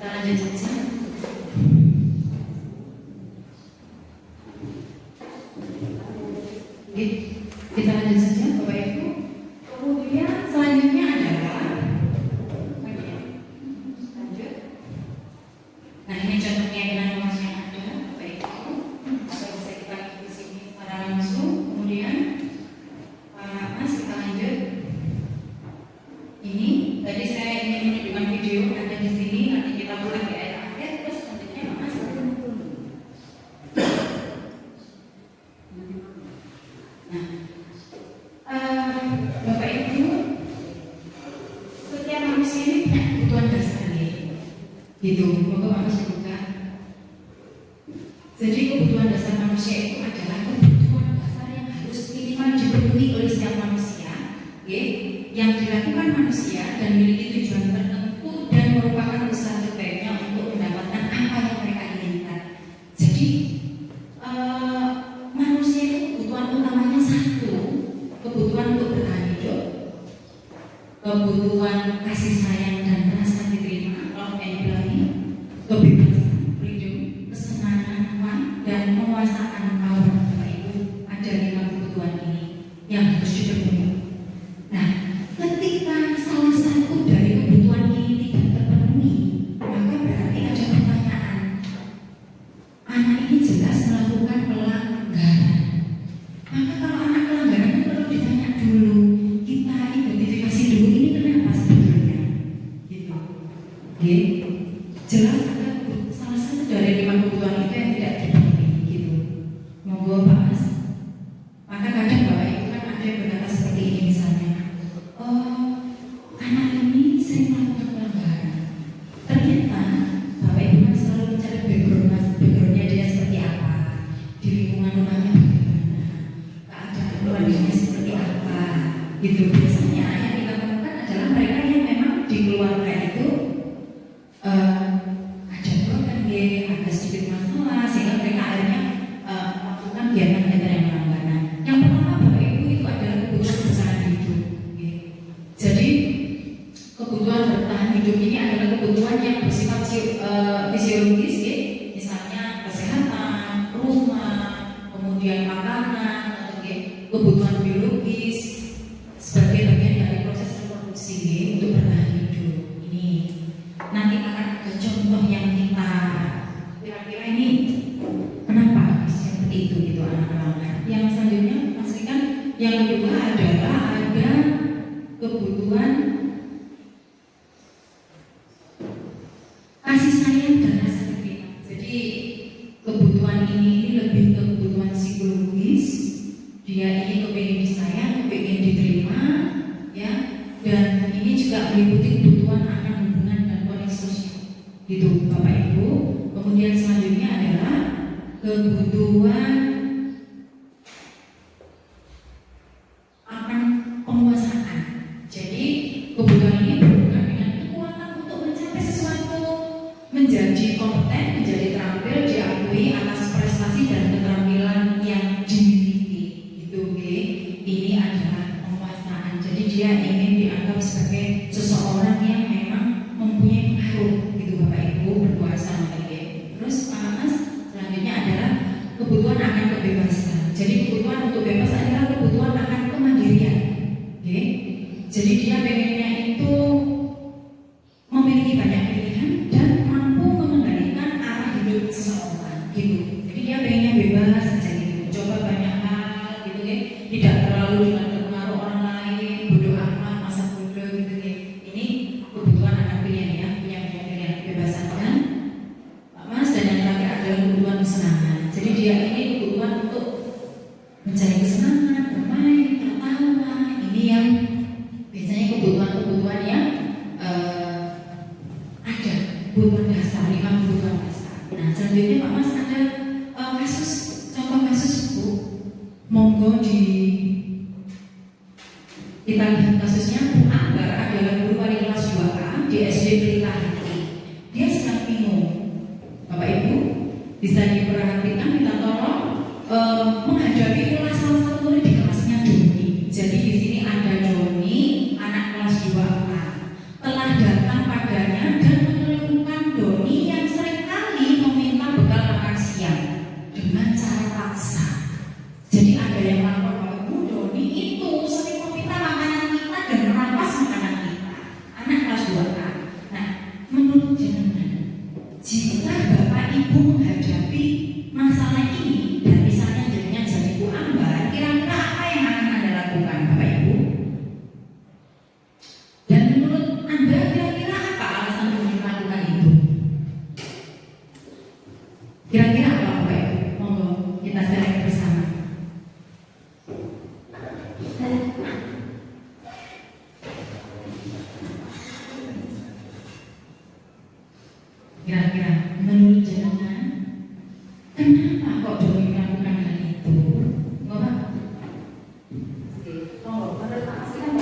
Kita lanjut saja. Kita lanjut saja Bapak Ibu. Kemudian selanjutnya adalah lanjut. Nah ini contohnya dengan ruang yang ada Bapak Ibu. Atau bisa kita lihat di sini secara langsung. Kemudian Mas kita lanjut. Ini tadi saya ingin menunjukkan video ada di sini. Nanti kita mulai di ayat akhir. Terus selanjutnya Mas. Bapak Ibu, setiap manusia ini punya kebutuhan dasar gitu. Bapak harus buka. Jadi kebutuhan dasar manusia itu adalah kebutuhan dasar yang harus minimal dipenuhi oleh setiap manusia, yang dilakukan manusia dan memiliki tujuan tertentu dan merupakan usaha terbaiknya untuk mendapatkan apa yang mereka inginkan. Jadi manusia itu kebutuhan utamanya satu, kebutuhan untuk bertahan hidup, kebutuhan kasih sayang dan rasa diterima, love and belonging, kebebasan, freedom, kesenangan, uang, dan penguasaan power. Bapak Ibu, ada 5 kebutuhan ini yang harus dipenuhi. Nah, ketika salah satu dari kebutuhan ini tidak terpenuhi, maka berarti ada pertanyaan. Anak ini jelas melakukan pelanggaran. Maka kalau anak pelanggaran itu perlu ditanya dulu, kita identifikasi dulu ini kenapa sebetulnya, gitu. Oke, jelas ada salah satu dari 5 kebutuhan itu yang tidak dipenuhi, gitu. Monggo Pak Mas. Maka kadang Bapak Ibu kan ada yang berkata seperti ini misalnya, anak ini sering melakukan pelanggaran. Ternyata Bapak Ibu kan selalu mencari backgroundnya dia seperti apa, di lingkungan rumahnya bagaimana, keadaan keluarganya seperti apa, gitu. Biasanya yang kita temukan adalah mereka yang memang di keluarga itu ada problem, ada sedikit masalah sehingga mereka akhirnya melakukan kegiatan-kegiatan yang melanggar. Yang pertama Bapak Ibu itu adalah kebutuhan bertahan hidup. Jadi kebutuhan bertahan hidup ini adalah kebutuhan yang bersifat fisiologis, misalnya kesehatan, rumah, kemudian makanan, atau kebutuhan biologis sebagai bagian dari proses reproduksi untuk bertahan hidup. Ini nanti akan ada contoh yang kita kira-kira ini kenapa seperti itu gitu anak-anak. Yang selanjutnya pastikan yang kedua adalah ada kebutuhan kasih sayang dan rasa diterima. Jadi kebutuhan ini lebih ke kebutuhan psikologis. Dia ini kepingin disayang, kepingin diterima, ya. Dan ini juga meliputi kebutuhan akan hubungan dan koneksi sosial, gitu Bapak Ibu. Kemudian selanjutnya adalah kebutuhan akan penguasaan. Jadi kebutuhan ini berhubungan dengan kekuatan untuk mencapai sesuatu, menjadi kompeten, menjadi terampil, diakui atas prestasi dan keterampilan yang dimiliki. Gitu, ini adalah penguasaan. Jadi dia ingin dianggap sebagai seseorang yang memang mempunyai pengaruh, gitu Bapak Ibu, berkuasa. Terus Mas, selanjutnya adalah kebutuhan akan mencari kesenangan, bermain, tertawa. Ini yang biasanya kebutuhan-kebutuhan yang ada, kebutuhan dasar, 5 kebutuhan dasar. Nah, selanjutnya Pak Mas ada contoh kasus Bu. Monggo kita lihat kasusnya. Bu Ambar adalah guru wali kelas 2A di SD Pelita Hati. Dia sedang bingung. Bapak Ibu bisa diperhatikan, minta tolong menghadapi ulas salah satu murid di kelasnya Doni. Jadi di sini ada Doni, anak kelas 2A, telah datang padanya dan mengeluhkan Doni yang seringkali meminta bekal makan siang dengan cara paksa. Jadi ada yang lapor bahwa Bu Doni itu sering meminta makanan kita dan merampas makanan kita. Anak kelas 2A. Nah, menurut jenengan, jika Bapak Ibu menghadapi masalah ini dan misalnya jadinya jadi Bu Ambar, kira-kira apa yang akan Anda lakukan, Bapak Ibu? Dan menurut Anda kira-kira apa alasan untuk melakukan itu? Kira-kira apa, Bapak Ibu? Monggo kita sharing bersama. Kira-kira menurut jenengan, kenapa kok Doni melakukan hal itu? Bapak? Oh, menurut Pak Mas kan?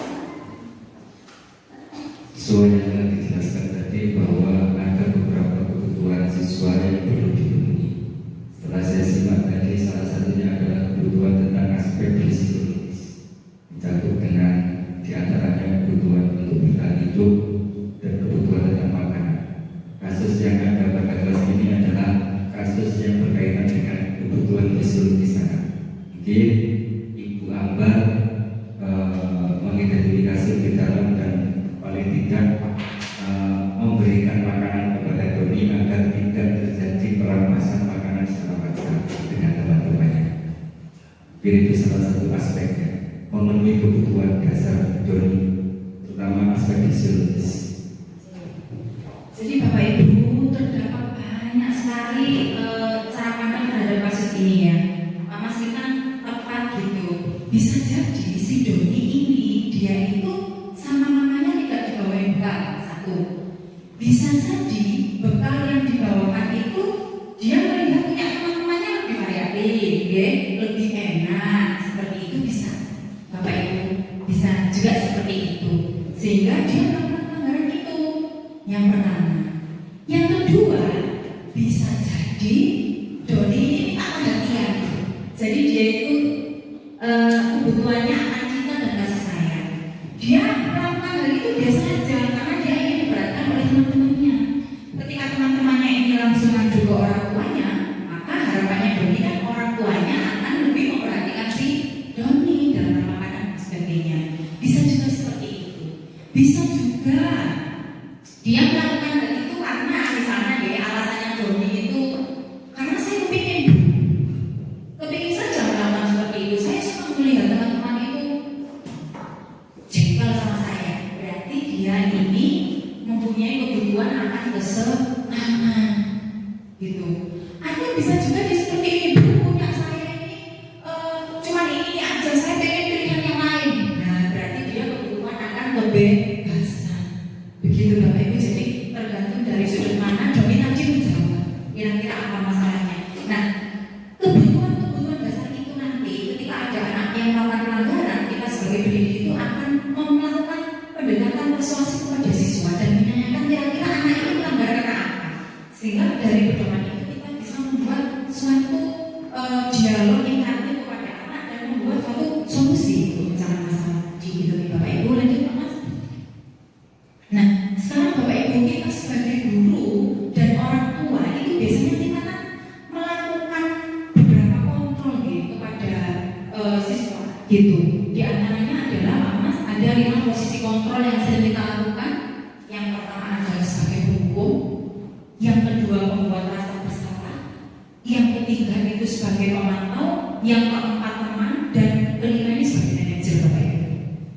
Sesuai yang telah dijelaskan tadi bahwa ada beberapa kebutuhan siswa yang perlu dipenuhi. Setelah saya simak tadi, salah satunya adalah kebutuhan tentang aspek psikologis, mencakup dengan diantaranya kebutuhan untuk bertahan hidup dan kebutuhan tentang makanan. Kasus yang ada pada kelas ini adalah kasus yang berkaitan dengan kebutuhan fisiologis anak. Mungkin Ibu Ambar mengidentifikasi lebih dalam dan paling tidak memberikan makanan kepada Doni agar tidak terjadi perampasan makanan secara paksa dengan teman-temannya. Jadi itu salah satu aspeknya, memenuhi kebutuhan dasar Doni, terutama aspek fisiologis. Jadi Bapak Ibu, terdapat banyak sekali cara pandang terhadap kasus ini ya. Pak Mas kita tepat gitu. Bisa jadi si Doni ini dia itu sama mamanya tidak dibawain bekal, satu. Bisa jadi bekal yang dibawakan itu dia melihat punya teman-temannya lebih variatif, ya, lebih enak, seperti itu bisa. Bapak Ibu bisa juga seperti itu, sehingga dia melakukan pelanggaran itu. Yang pertama. Yang kedua, bisa jadi Doni ini tak perhatian. Jadi dia itu kebutuhannya akan cinta dan kasih sayang. Dia melakukan hal itu biasa saja karena dia ingin diperhatikan oleh teman-temannya. Ketika teman-temannya ini langsung ngadu ke orang tuanya, maka harapannya Doni kan orang tuanya akan lebih memperhatikan si Doni dalam makanan dan sebagainya. Bisa juga seperti itu. Bisa juga dia melakukan hal itu karena misalnya ya alasannya Doni itu karena saya kepingin saja melakukan seperti itu. Saya suka melihat teman-teman itu jengkel sama saya. Berarti dia ini mempunyai kebutuhan akan kesenangan gitu. Atau bisa juga dia seperti ini, punya saya ini cuma ini aja, saya pengen pilihan yang lain. Nah berarti dia kebutuhan akan kebebasan. Begitu Bapak Ibu, jadi tergantung dari sudut mana Doni tadi menjawab kira-kira apa masalahnya. Nah, kebutuhan dasar itu nanti ketika ada anak yang melakukan pelanggaran, kita sebagai pendidik itu akan melakukan pendekatan persuasif kepada siswa dan menanyakan kira-kira anak itu melanggar karena apa, sehingga dari pedoman itu kita bisa membuat suatu dialog interaktif kepada anak dan membuat suatu solusi untuk mencari masalah di hidup Bapak Ibu. Lanjut Pak Mas. Nah, sekarang Bapak Ibu kita sebagai guru dan orang tua itu biasanya kita kan melakukan beberapa kontrol gitu kepada siswa gitu. Di antaranya adalah Pak Mas ada 5 posisi kontrol yang sering kita lakukan. Yang pertama adalah sebagai hukum, yang kedua membuat rasa bersalah, yang ketiga itu sebagai pemantau, yang keempat teman, dan kelima ini sebagai manajer Bapak Ibu.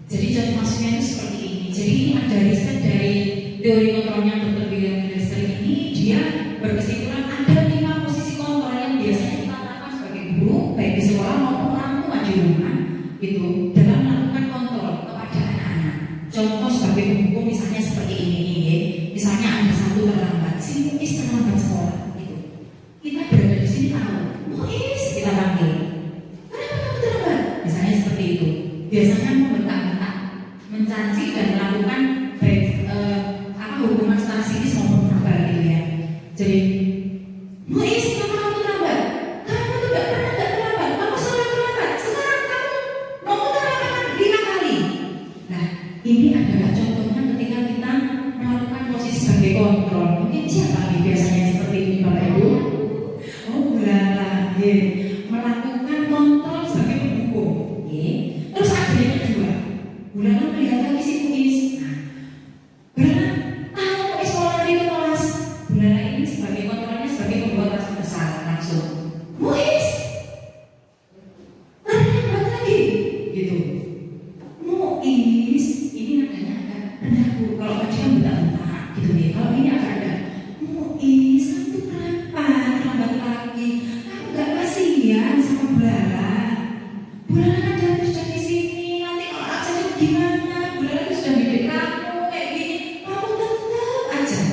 Jadi contoh maksudnya itu seperti ini. Jadi ini ada riset dari teori kontrolnya Dr. William Lester ini, dia berkesimpulan ada 5 posisi kontrol yang biasanya kita lakukan sebagai guru baik di sekolah maupun orang tua di rumah itu dalam melakukan kontrol kepada anak-anak. Contoh sebagai penghukum misalnya seperti ini ya. Misalnya ada satu terlambat, si Muis terlambat sekolah gitu. Kita berada di sini tahu, Muis kita panggil. Kenapa kamu terlambat? Misalnya seperti itu. Biasanya membentak-bentak, mencaci dan melakukan baik hukuman secara psikis maupun verbal gitu ya. Jadi Muis, kenapa kamu terlambat? Kamu tuh gak terlambat, kamu selalu terlambat. Sekarang kamu mau terlambat 5 kali. Nah, ini adalah contohnya ketika kita melakukan posisi sebagai kontrol. Mungkin siapa nih biasanya seperti ini Bapak Ibu? Oh, Bulala, ya. Melakukan kontrol sebagai penghukum. Ya. Terus ada yang kedua, Bulala melihat lagi si Muis. Nah, Bulala tahu Muis sekolah di kelas. Bulala ini sebagai kontrolnya sebagai pembuat rasa bersalah langsung. Muis, terlambat lagi, gitu. Muis, ini nadanya agak rendah Bu. Kalau tadi kan bentak-bentak, gitu nih. Kalau ini agak rendah. Muis, kamu kenapa terlambat lagi? Kamu gak kasihan sama Bulala? Bulala kan jangan kerja di sini. Nanti kalau absen itu gimana? Bulala itu sudah didik kamu kayak gini. Kamu tetap aja.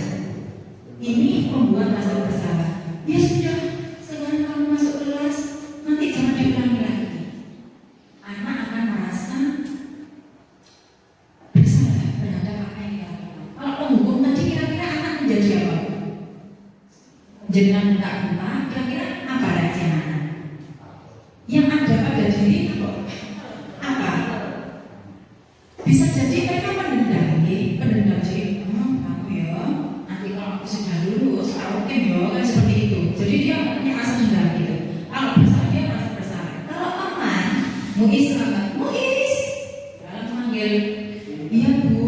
Ini membuat rasa bersalah. Ya sudah, sekarang kamu masuk kelas, nanti jangan diulangi lagi. Anak akan merasa bersalah terhadap apa yang dilakukan. Kalau penghukum tadi kira-kira anak menjadi apa? Jangan bentak-bentak, kira-kira apa reaksi anak? Yang ada pada diri apa? Bisa jadi mereka pendendam, jadi aku ya, nanti kalau aku sudah lulus, aku mungkin ya kan seperti itu. Jadi dia punya rasa dendam gitu. Kalau bersalah dia merasa bersalah. Kalau aman, Muis selamat, Muis, dalam memanggil, iya Bu,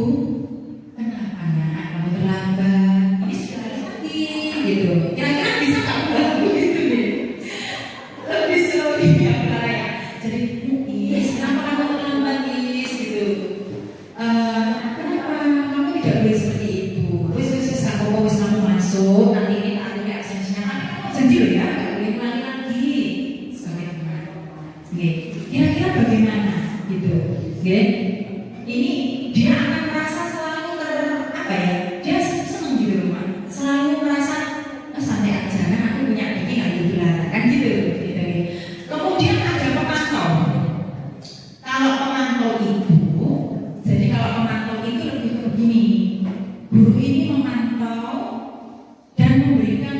kenapa nak kamu terlambat? Muis sudah harus mati, gitu. Kira-kira bisa nggak Bu gitu nih? Lebih slow ya Bulala ya. Jadi Muis, kenapa kamu terlambat Muis gitu? Kenapa kamu tidak boleh seperti itu? Wis kamu masuk, nanti kita atur absensinya. Tapi kamu janji loh ya, nggak boleh ulangi lagi. Sebagai teman, kira-kira bagaimana gitu? Ini dia akan merasa selalu apa ya? Dia senang di rumah, selalu merasa santai aja, kan aku punya adik nggak gitu lah, kan gitu. Kemudian ada pemantau. Kalau pemantau itu, jadi kalau pemantau itu lebih ke begini. Guru ini memantau dan memberikan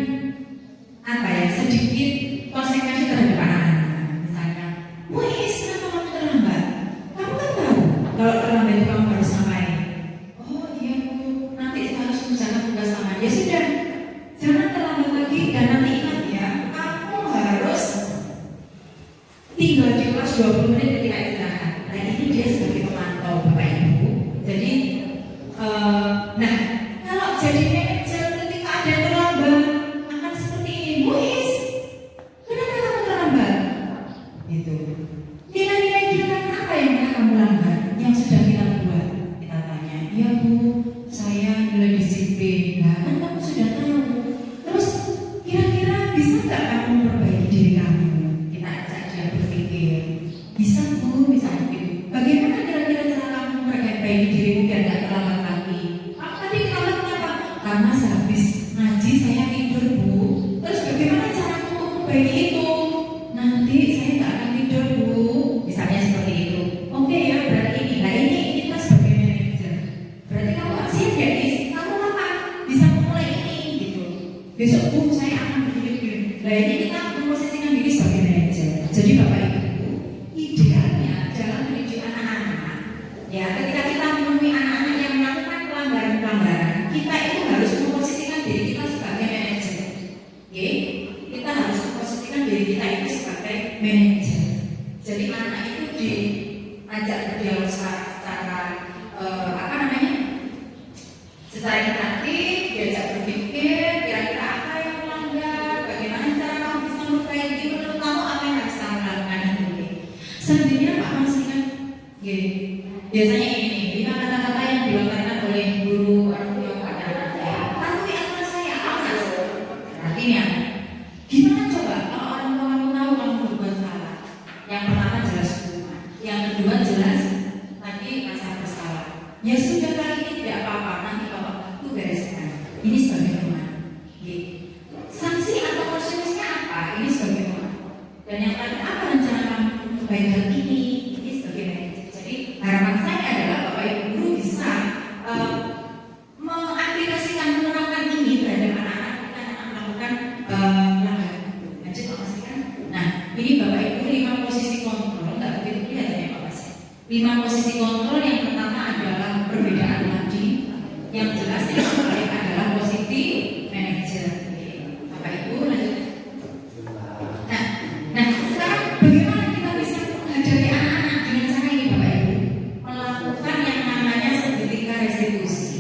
apa ya, sedikit konsekuensi terhadap anak-anak. Misalnya, Muis, kenapa kamu terlambat? Kamu kan tahu kalau terlambat itu kamu harus ngapain? Oh iya Bu, nanti saya harus mengerjakan tugas taman. Ya sudah, jangan terlambat lagi dan nanti ingat ya, kamu harus tinggal di kelas 20 menit ketika istirahat. Nah ini dia sebagai pemantau Bapak Ibu. Jadi, nah kalau jadi manajer ketika ada yang terlambat akan seperti ini. Muis, kenapa kamu terlambat? Gitu. Nilai-nilai kita apa yang telah kamu lambat? Yang sudah kita buat? Kita tanya, ya Bu, saya nilai disiplin. Nah kan kamu sudah tahu. Terus kira-kira bisa nggak kamu memperbaiki diri kamu? Kita ajak dia berpikir. Bisa Bu, misalnya gitu. Bagaimana kira-kira cara kamu memperbaiki dirimu biar nggak terlambat lagi? Kamu tadi terlambat kenapa? Karena sehabis ngaji saya tidur Bu. Terus bagaimana cara untuk memperbaiki itu? Nanti saya nggak akan tidur Bu. Misalnya seperti itu. Oke ya, berarti ini. Nah ini kita sebagai manajer. Berarti kamu nggak siap ya, kamu apa? Bisa memulai ini gitu. Besok Bu, saya akan begini-begini. Nah ini kita memposisikan diri sebagai manajer. Jadi Bapak Ibu, idealnya dalam mendidik anak-anak, ya ketika kita menemui anak-anak yang melakukan pelanggaran-pelanggaran, kita itu harus memposisikan diri kita sebagai manajer. Oke? Kita harus memposisikan diri kita itu sebagai manajer. Jadi anak itu diajak berdialog secara apa namanya? Secara interaktif, diajak berpikir, kira-kira apa yang melanggar, bagaimana cara kamu bisa memperbaiki, menurut kamu apa yang harus kamu lakukan itu. Selanjutnya Pak Mas kan gini, biasanya ini 5 kata-kata yang dilontarkan oleh guru atau kepada anak-anak. Patuhi aturan saya, apa Mas? Artinya, gimana coba kalau orang tua kamu tahu kamu berbuat salah? Yang pertama jelas Ya sudah kali ini tidak apa-apa, nanti bapak itu bereskan. Ini sebagai teman. Sanksi atau konsekuensinya apa? Ini sebagai teman. Dan yang tadi apa rencana kamu untuk baik hal ini? Ini sebagai manajer. Jadi harapan saya adalah bapak ibu guru bisa mengaplikasikan menerapkan ini terhadap anak-anak ketika anak melakukan pelanggaran. Lanjut Pak Mas kan? Nah, ini bapak ibu 5 posisi kontrol, nggak begitu kelihatan ya Pak Mas. 5 posisi kontrol yang pertama adalah perbedaan tadi, yang jelas yang paling adalah positif manager. Bapak ibu lanjut. Nah, sekarang bagaimana kita bisa menghadapi anak-anak dengan cara ini Bapak Ibu? Melakukan yang namanya segitiga restitusi.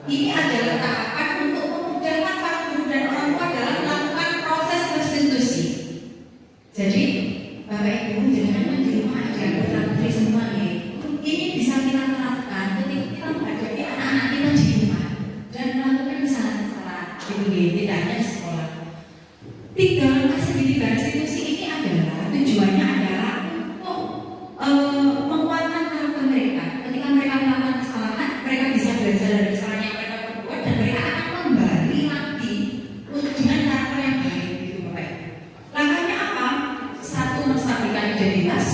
Ini adalah tahapan untuk memudahkan para guru dan orang tua dalam melakukan proses restitusi. Jadi Bapak Ibu jangan di rumah aja putra putri semua ya. Ini bisa kita terapkan ketika kita menghadapi anak-anak kita di rumah dan melakukan kesalahan-kesalahan gitu, tidak hanya di sekolah. 3 langkah segitiga restitusi ini adalah tujuannya adalah untuk menguatkan karakter mereka. Ketika mereka melakukan kesalahan, mereka bisa belajar dari kesalahan yang mereka perbuat dan mereka akan kembali lagi dengan karakter yang baik gitu Bapak Ibu. Langkahnya apa? 1, menstabilkan identitas.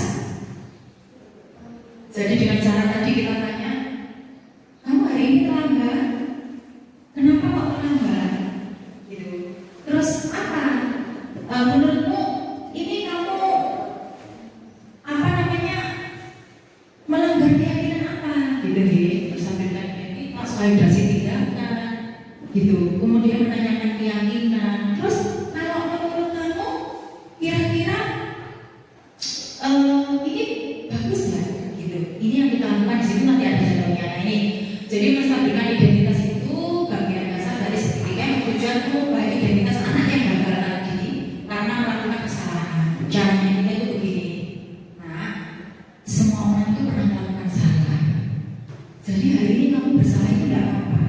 Jadi dengan cara tadi kita tanya, kamu hari ini terlambat, kenapa kok terlambat? Gitu. Terus apa? Menurutmu ini kamu apa namanya melanggar keyakinan apa? Gitu ya. Menstabilkan identitas, validasi tindakan, gitu. Kemudian menanyakan keyakinan. Terus kalau menurut kamu kira-kira ini bagus nggak? Gitu. Ini yang kita lakukan di situ nanti ada jadwalnya. Nah, ini jadi menstabilkan identitas itu bagian dasar dari segitiga yang tujuan untuk mengubah identitas anak yang gagal tadi karena melakukan kesalahan. Caranya kita itu begini. Nah, semua orang itu pernah melakukan salah. Jadi hari ini kamu bersalah itu tidak apa-apa.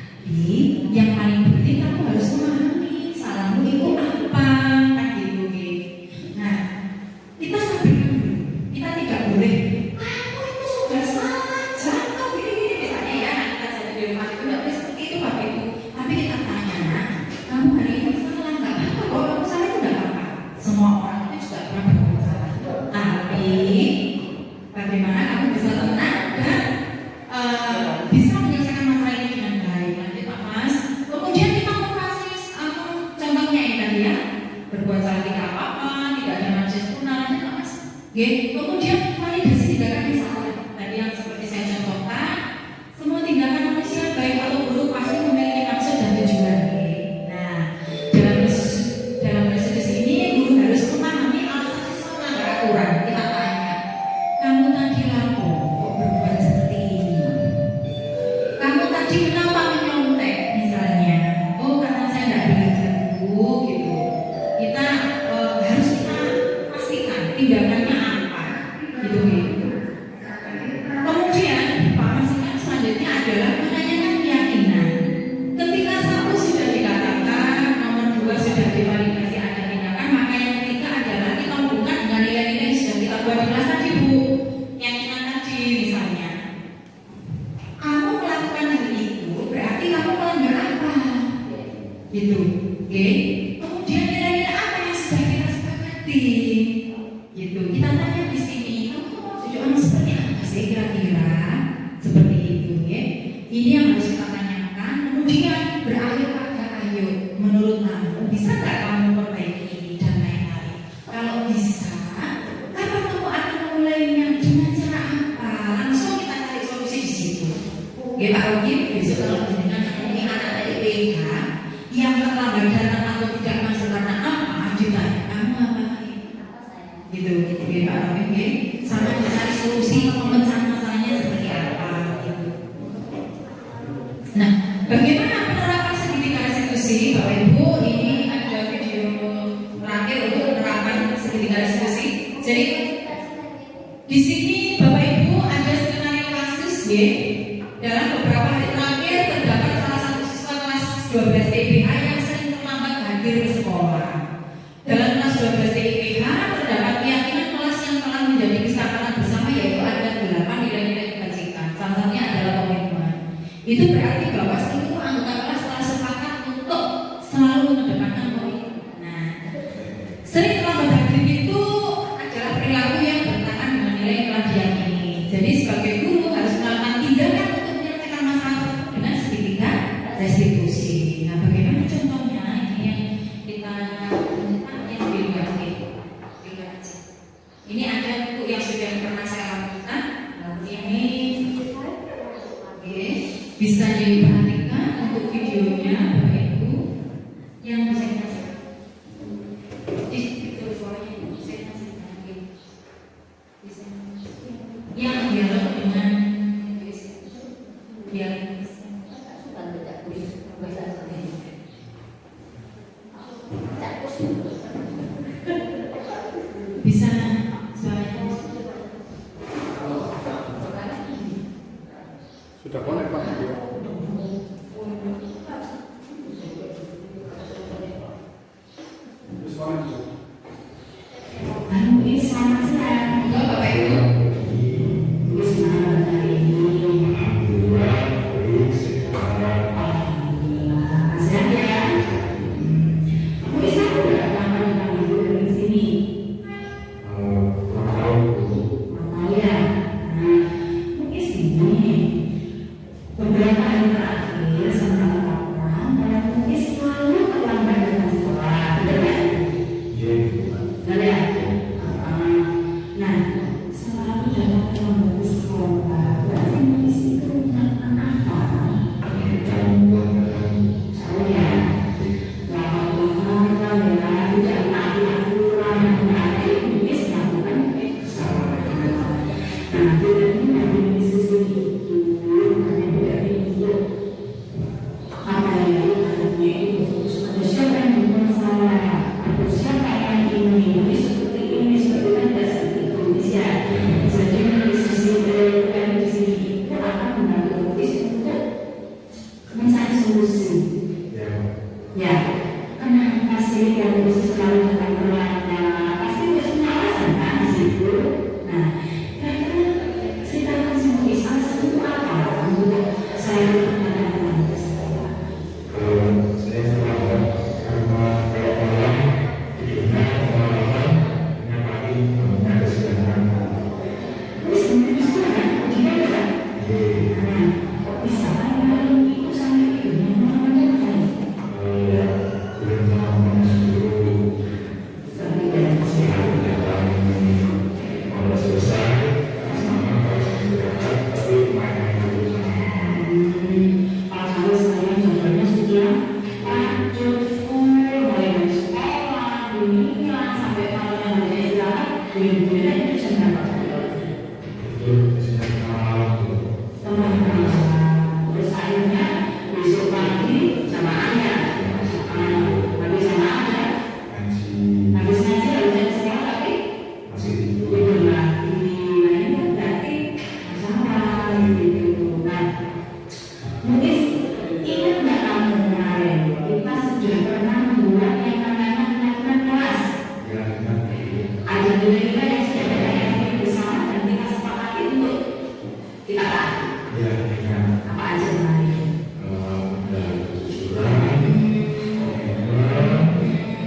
Tapi yang paling penting kamu harus memahami salahmu itu apa, kan gitu. Nah, kita sampaikan dulu. Kita tidak boleh kamu itu sudah salah, jatuh gini-gini misalnya ya. Nah, kita jadi di rumah itu nggak boleh seperti itu Bapak Ibu. Tapi kita tanya, nah, kamu hari ini salah nggak? Kalau kamu salah itu nggak apa-apa. Semua orang itu juga pernah berbuat salah. Tapi bagaimana kamu bisa tenang dan bisa menyelesaikan masalah ini dengan baik? Nanti Pak Mas. Kemudian kita mau kasih contohnya ini tadi ya. Berbuat salah tidak apa-apa, tidak ada manusia sempurna, nanti Pak Mas. Kemudian validasi tindakan yang salah. Tadi yang seperti saya contohkan, semua tindakan manusia baik atau buruk pasti memiliki maksud dan tujuan. Nah, dalam restitusi ini guru harus memahami alasan siswa melanggar aturan. Kita tanya, kamu tadi lapor kok berbuat seperti ini? Kamu tadi kenapa menyontek misalnya? Oh, karena saya tidak belajar Bu, gitu. Kita harus kita pastikan tindakannya apa, gitu. Kemudian Pak Mas yang selanjutnya adalah menanyakan keyakinan. Ketika 1 sudah dikatakan, nomor 2 sudah divalidasi ada tindakan, maka yang ketiga adalah kita hubungkan dengan nilai-nilai yang sudah kita buat di kelas tadi Bu. Keyakinan tadi misalnya, kamu melakukan hal itu berarti kamu melanggar apa? Gitu. Kemudian nilai-nilai apa yang sudah kita sepakati? Gitu. Kita tanya di sini, kamu mau tujuan seperti apa sih kira-kira? Seperti itu ya. Ini yang harus kita tanyakan. Kemudian berakhir pada ayo, menurut kamu bisa nggak kamu perbaiki ini dan lain-lain? Kalau bisa, kapan kamu akan memulainya? Dengan cara apa? Langsung kita cari solusi di situ. Pak Rogi, besok kalau dengan ini anak dari PH yang terlambat datang atau tidak masuk karena apa? Ditanya, kamu ngapain? Gitu, Pak Rogi. Sampai mencari solusi pemecahan masalahnya seperti apa? Gitu. Nah, bagaimana penerapan segitiga restitusi, Bapak Ibu? Ini ada video terakhir untuk penerapan segitiga restitusi. Jadi di sini Bapak Ibu ada skenario kasus ya. Dalam beberapa hari terakhir terdapat salah satu siswa kelas 12 TPH yang sering terlambat hadir ke sekolah. Dalam kelas 12 TPH terdapat keyakinan kelas yang telah menjadi kesepakatan bersama yaitu ada 8 nilai-nilai kebajikan. Salah satunya ada Jadi sebagai guru harus melakukan tindakan untuk menyelesaikan masalah tersebut dengan sertifikat restitusi. Nah, bagaimana contohnya? Ini yang kita yang ini ada buku yang sudah pernah saya lakukan. Ini bisa diperhatikan untuk videonya, Bapak Ibu, yang bisa kita yang dialog dengan bisa suaranya Sudah connect Pak? Terus connect. ini selamat siang Bapak Ibu. Beberapa hari terakhir sama orang mungkin selalu terlambat datang sekolah, benar ya? Benar ya? Nah, selalu datang terlambat ke sekolah, berarti mungkin itu apa? Tahu ya? Lama-lama ya, tidak aturan yang menarik, mungkin melakukan kesalahan. Nah, tidak ini sesuatu itu. Ya, kenapa sih yang khusus sekali tentang keluarga? Pasti punya alasan kan di situ. Nah, kira-kira ceritakan semua alasan itu apa untuk saya mengatakan ke sekolah? Saya sepakat karena kalau orang hidupnya pengalaman dengan pagi bangunnya kesadaran. Terus kemudian bisa kan? Tidak bisa. Kok bisa kan? Itu sampai hidupnya namanya kan? Belum mau dulu Sampai dan kalau selesai sama kalau istirahat tapi main-main dulu sama kalau saya contohnya sudah lanjut full mulai dari sekolah, dunia sampai kalau yang ada istirahat, dunia itu bisa dapat itu biasanya malam tuh teman-teman. Terus akhirnya besok pagi sama ayah, habis sama ayah, ngaji habis ngaji harusnya ke sekolah tapi masih tidur. tidur lagi. Nah ini kan berarti masalah gitu. Nah mungkin ingat nggak kamu kemarin kita sudah pernah membuat yang namanya penyatuan kelas. Ya, nanti Ada nilai-nilai yang sudah kita yakini bersama dan kita sepakati untuk kita taati. ya dengan Apa aja kemarin? dari kejujuran, komitmen,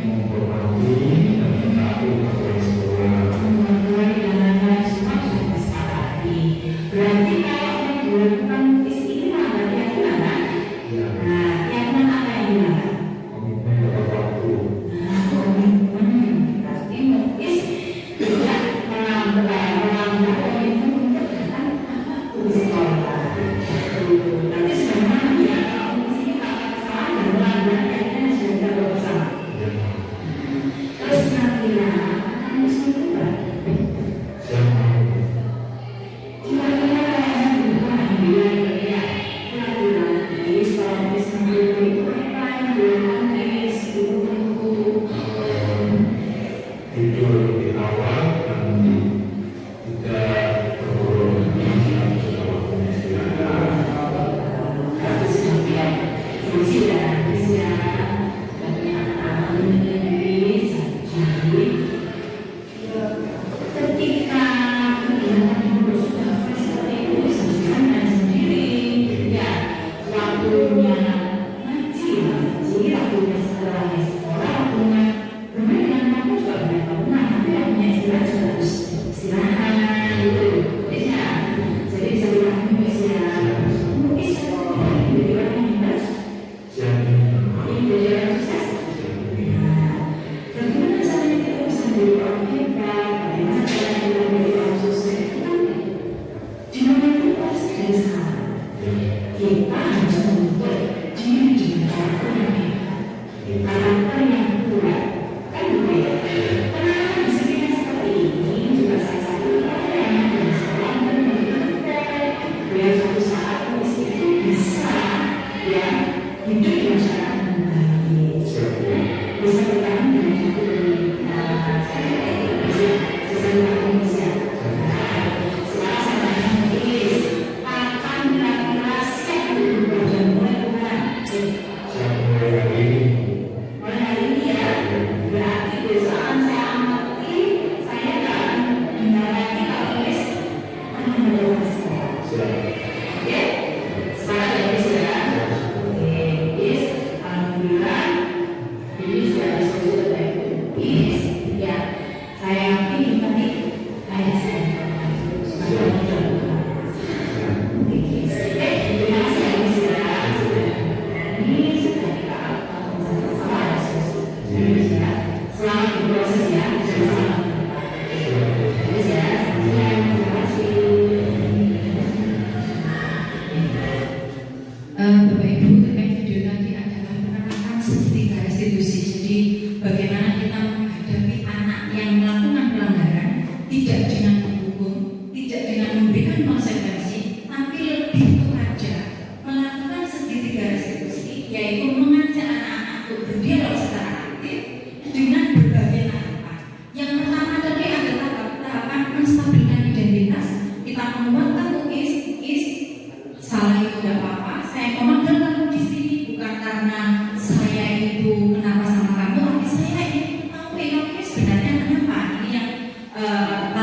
menghormati dan mentaati aturan sekolah. Mulai dan lain-lain semua sudah kita sepakati. Berarti kalau yang dilakukan tes ini berarti yang gimana? Ya, Nah, yang mana apa yang gimana? komitmen tepat waktu. Nah, komitmen berarti mungkin tidak melanggar komitmen untuk datang ke sekolah. Berarti sebenarnya ya kalau di sini kalau kesalahan dan melanggar kayaknya sudah kita bersama. Ya, Terus kira-kira akan berapa? siapa? Kira-kira kayaknya bukan ya. Kira-kira ini kalau misalnya itu apa yang dilakukan Tidur lebih awal dan tidak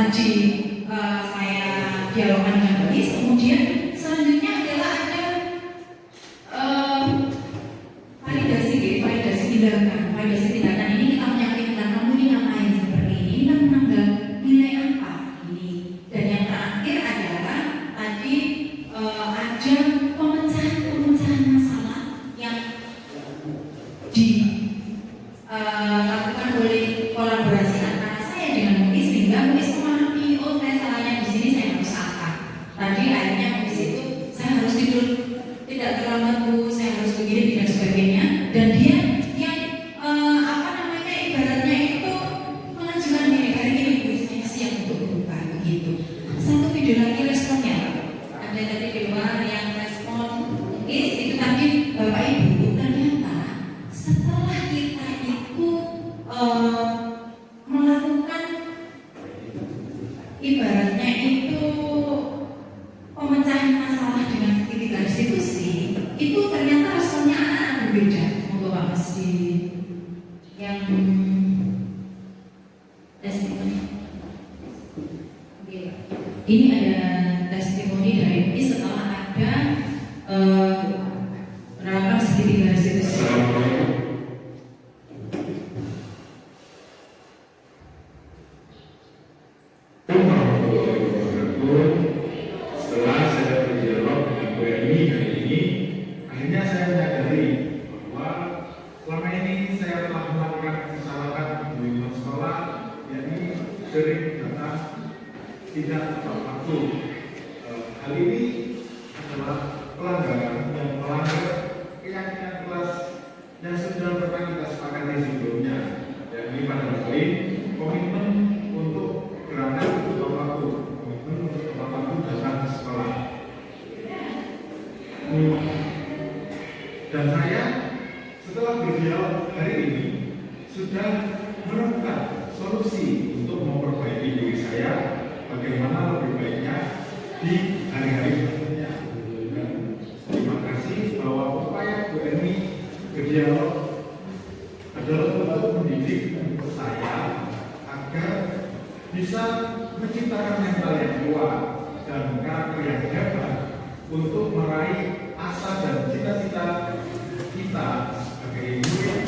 tadi saya dialogkan dengan Miss, kemudian selanjutnya adalah ada validasi tindakan ini kita meyakinkan kamu ini ngapain seperti ini, kita menanggal nilai apa ini, dan yang terakhir adalah tadi ada pemecahan masalah yang dilakukan oleh kolaborasi antara saya dengan Muis, sehingga Muis memahami, oh saya salahnya di sini, saya harus apa. Tadi akhirnya Muis itu saya harus tidur tidak terlambat Bu, saya harus begini dan sebagainya, dan dia yang ibaratnya itu mengajukan diri, hari ini Bu saya siap untuk berubah begitu. Satu video lagi responnya, ada tadi di luar yang respon Muis itu tadi Bapak Ibu, ternyata setelah kita itu melakukan ibaratnya itu pemecahan masalah dengan tiga institusi, itu ternyata responnya anak-anak berbeda. Monggo Pak Mas di yang testimoni. Ini ada testimoni dari ini setelah ada penerapan segitiga institusi. Setelah saya berdialog dengan Bu Erni hari ini, akhirnya saya menyadari bahwa selama ini saya telah melakukan kesalahan di lingkungan sekolah, yakni sering datang tidak tepat waktu. Hal ini adalah pelanggaran yang melanggar keyakinan kelas yang sudah pernah kita sepakati sebelumnya, yakni pada poin komitmen untuk berangkat tepat waktu, komitmen untuk tepat waktu datang ke sekolah. Dan saya setelah berdialog hari ini sudah menemukan solusi untuk memperbaiki diri saya, bagaimana lebih baiknya di hari-hari berikutnya. Dan terima kasih bahwa upaya Bu Erni berdialog adalah untuk mendidik saya agar bisa menciptakan mental yang kuat dan karakter yang hebat untuk meraih asa dan cita-cita kita sebagai murid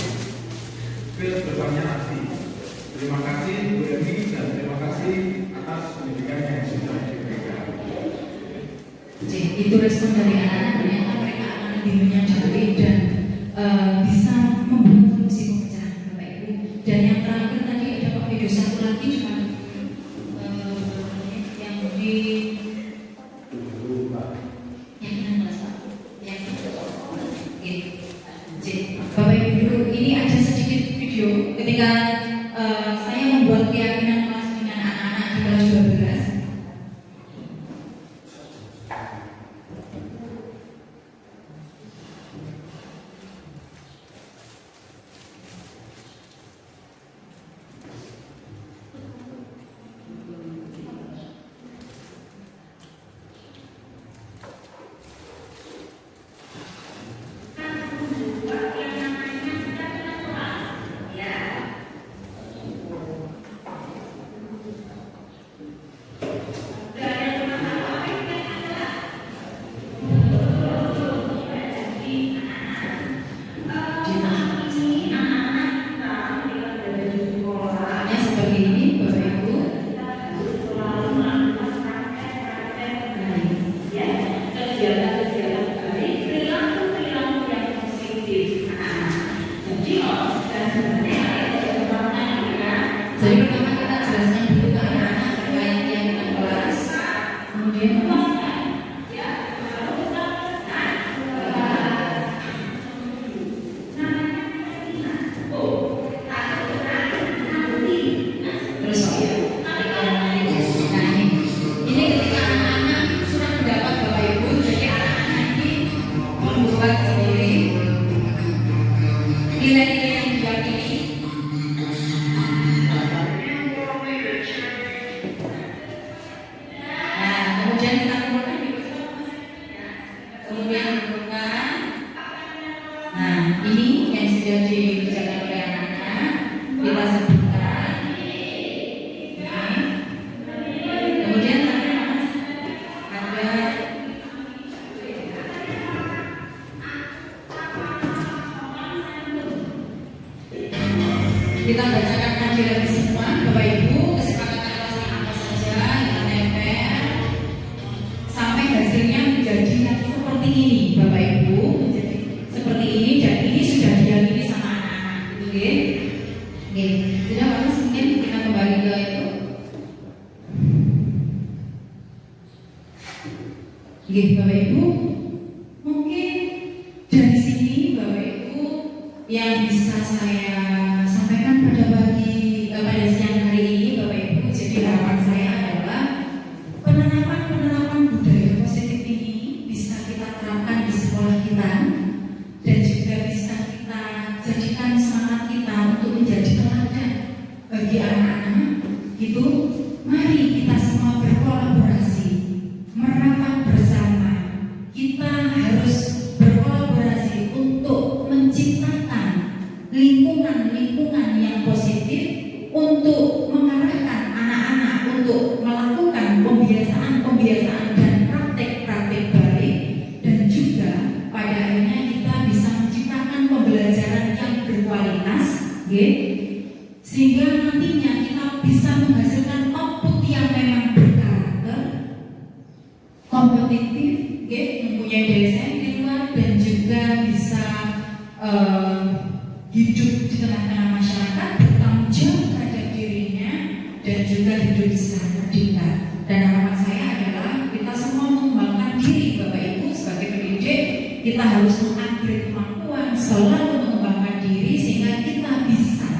ke depannya nanti. Terima kasih Bu Erni dan terima kasih atas pendidikan yang sudah diberikan. Itu respon dari anak-anak, ternyata mereka akan lebih menyadari dan bisa membuat solusi pemecahan Bapak Ibu. Dan yang terakhir tadi ada Pak video satu lagi cuma yang di yang kelas Pak, yang Bapak Ibu, ini ada sedikit video ketika saya membuat keyakinan kelas dengan anak-anak di kelas 12. Jadi pertama kita jelaskan dulu ke anak-anak terkait keyakinan kelas, kemudian terus ini ketika anak-anak sudah mendapat Bapak Ibu, jadi anak-anak ini membuat sendiri nilai-nilai yang diyakini. Kemudian kita kumpulkan di kemudian kumpulkan. Nah, ini yang sudah dikerjakan oleh anak-anak kita sebutkan. Nggih, Bapak Ibu, mungkin dari sini Bapak Ibu yang bisa saya sampaikan pada siang hari ini Bapak Ibu. Jadi harapan saya adalah penerapan budaya positif ini bisa kita terapkan di sekolah kita dan juga bisa kita jadikan semangat kita untuk menjadi teladan bagi anak-anak. Gitu, mari kita semua berkolaborasi, merapat bersama. Kita harus berkolaborasi untuk menciptakan lingkungan yang positif untuk mengarahkan anak-anak untuk melakukan pembiasaan dan praktek-praktek baik, dan juga pada akhirnya kita bisa menciptakan pembelajaran yang berkualitas, sehingga nantinya kita bisa menghasilkan output yang memang berkarakter, kompetitif, mempunyai daya saing di luar, dan juga bisa hidup di tengah-tengah masyarakat, bertanggung jawab terhadap dirinya, dan juga hidup secara merdeka. Dan harapan saya adalah kita semua mengembangkan diri, Bapak Ibu, sebagai pendidik. Kita harus mengupgrade kemampuan, selalu mengembangkan diri, sehingga kita bisa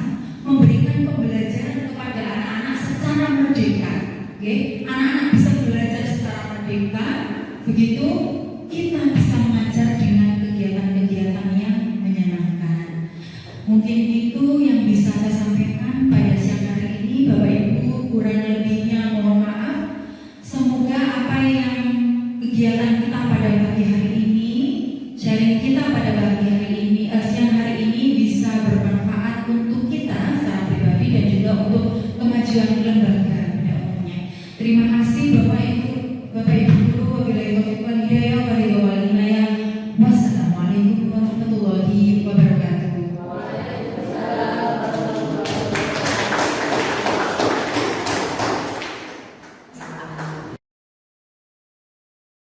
memberikan pembelajaran kepada anak-anak secara merdeka. Anak-anak bisa belajar secara merdeka, begitu kita bisa mengajar dengan kegiatan-kegiatan yang menyenangkan. Mungkin itu yang bisa saya sampaikan pada siang hari ini, Bapak Ibu. Kurang lebihnya mohon maaf. Semoga apa yang kegiatan kita pada pagi hari ini, sharing kita pada pagi hari ini, siang hari ini bisa bermanfaat untuk kita secara pribadi dan juga untuk kemajuan lembaga pada umumnya. Terima kasih.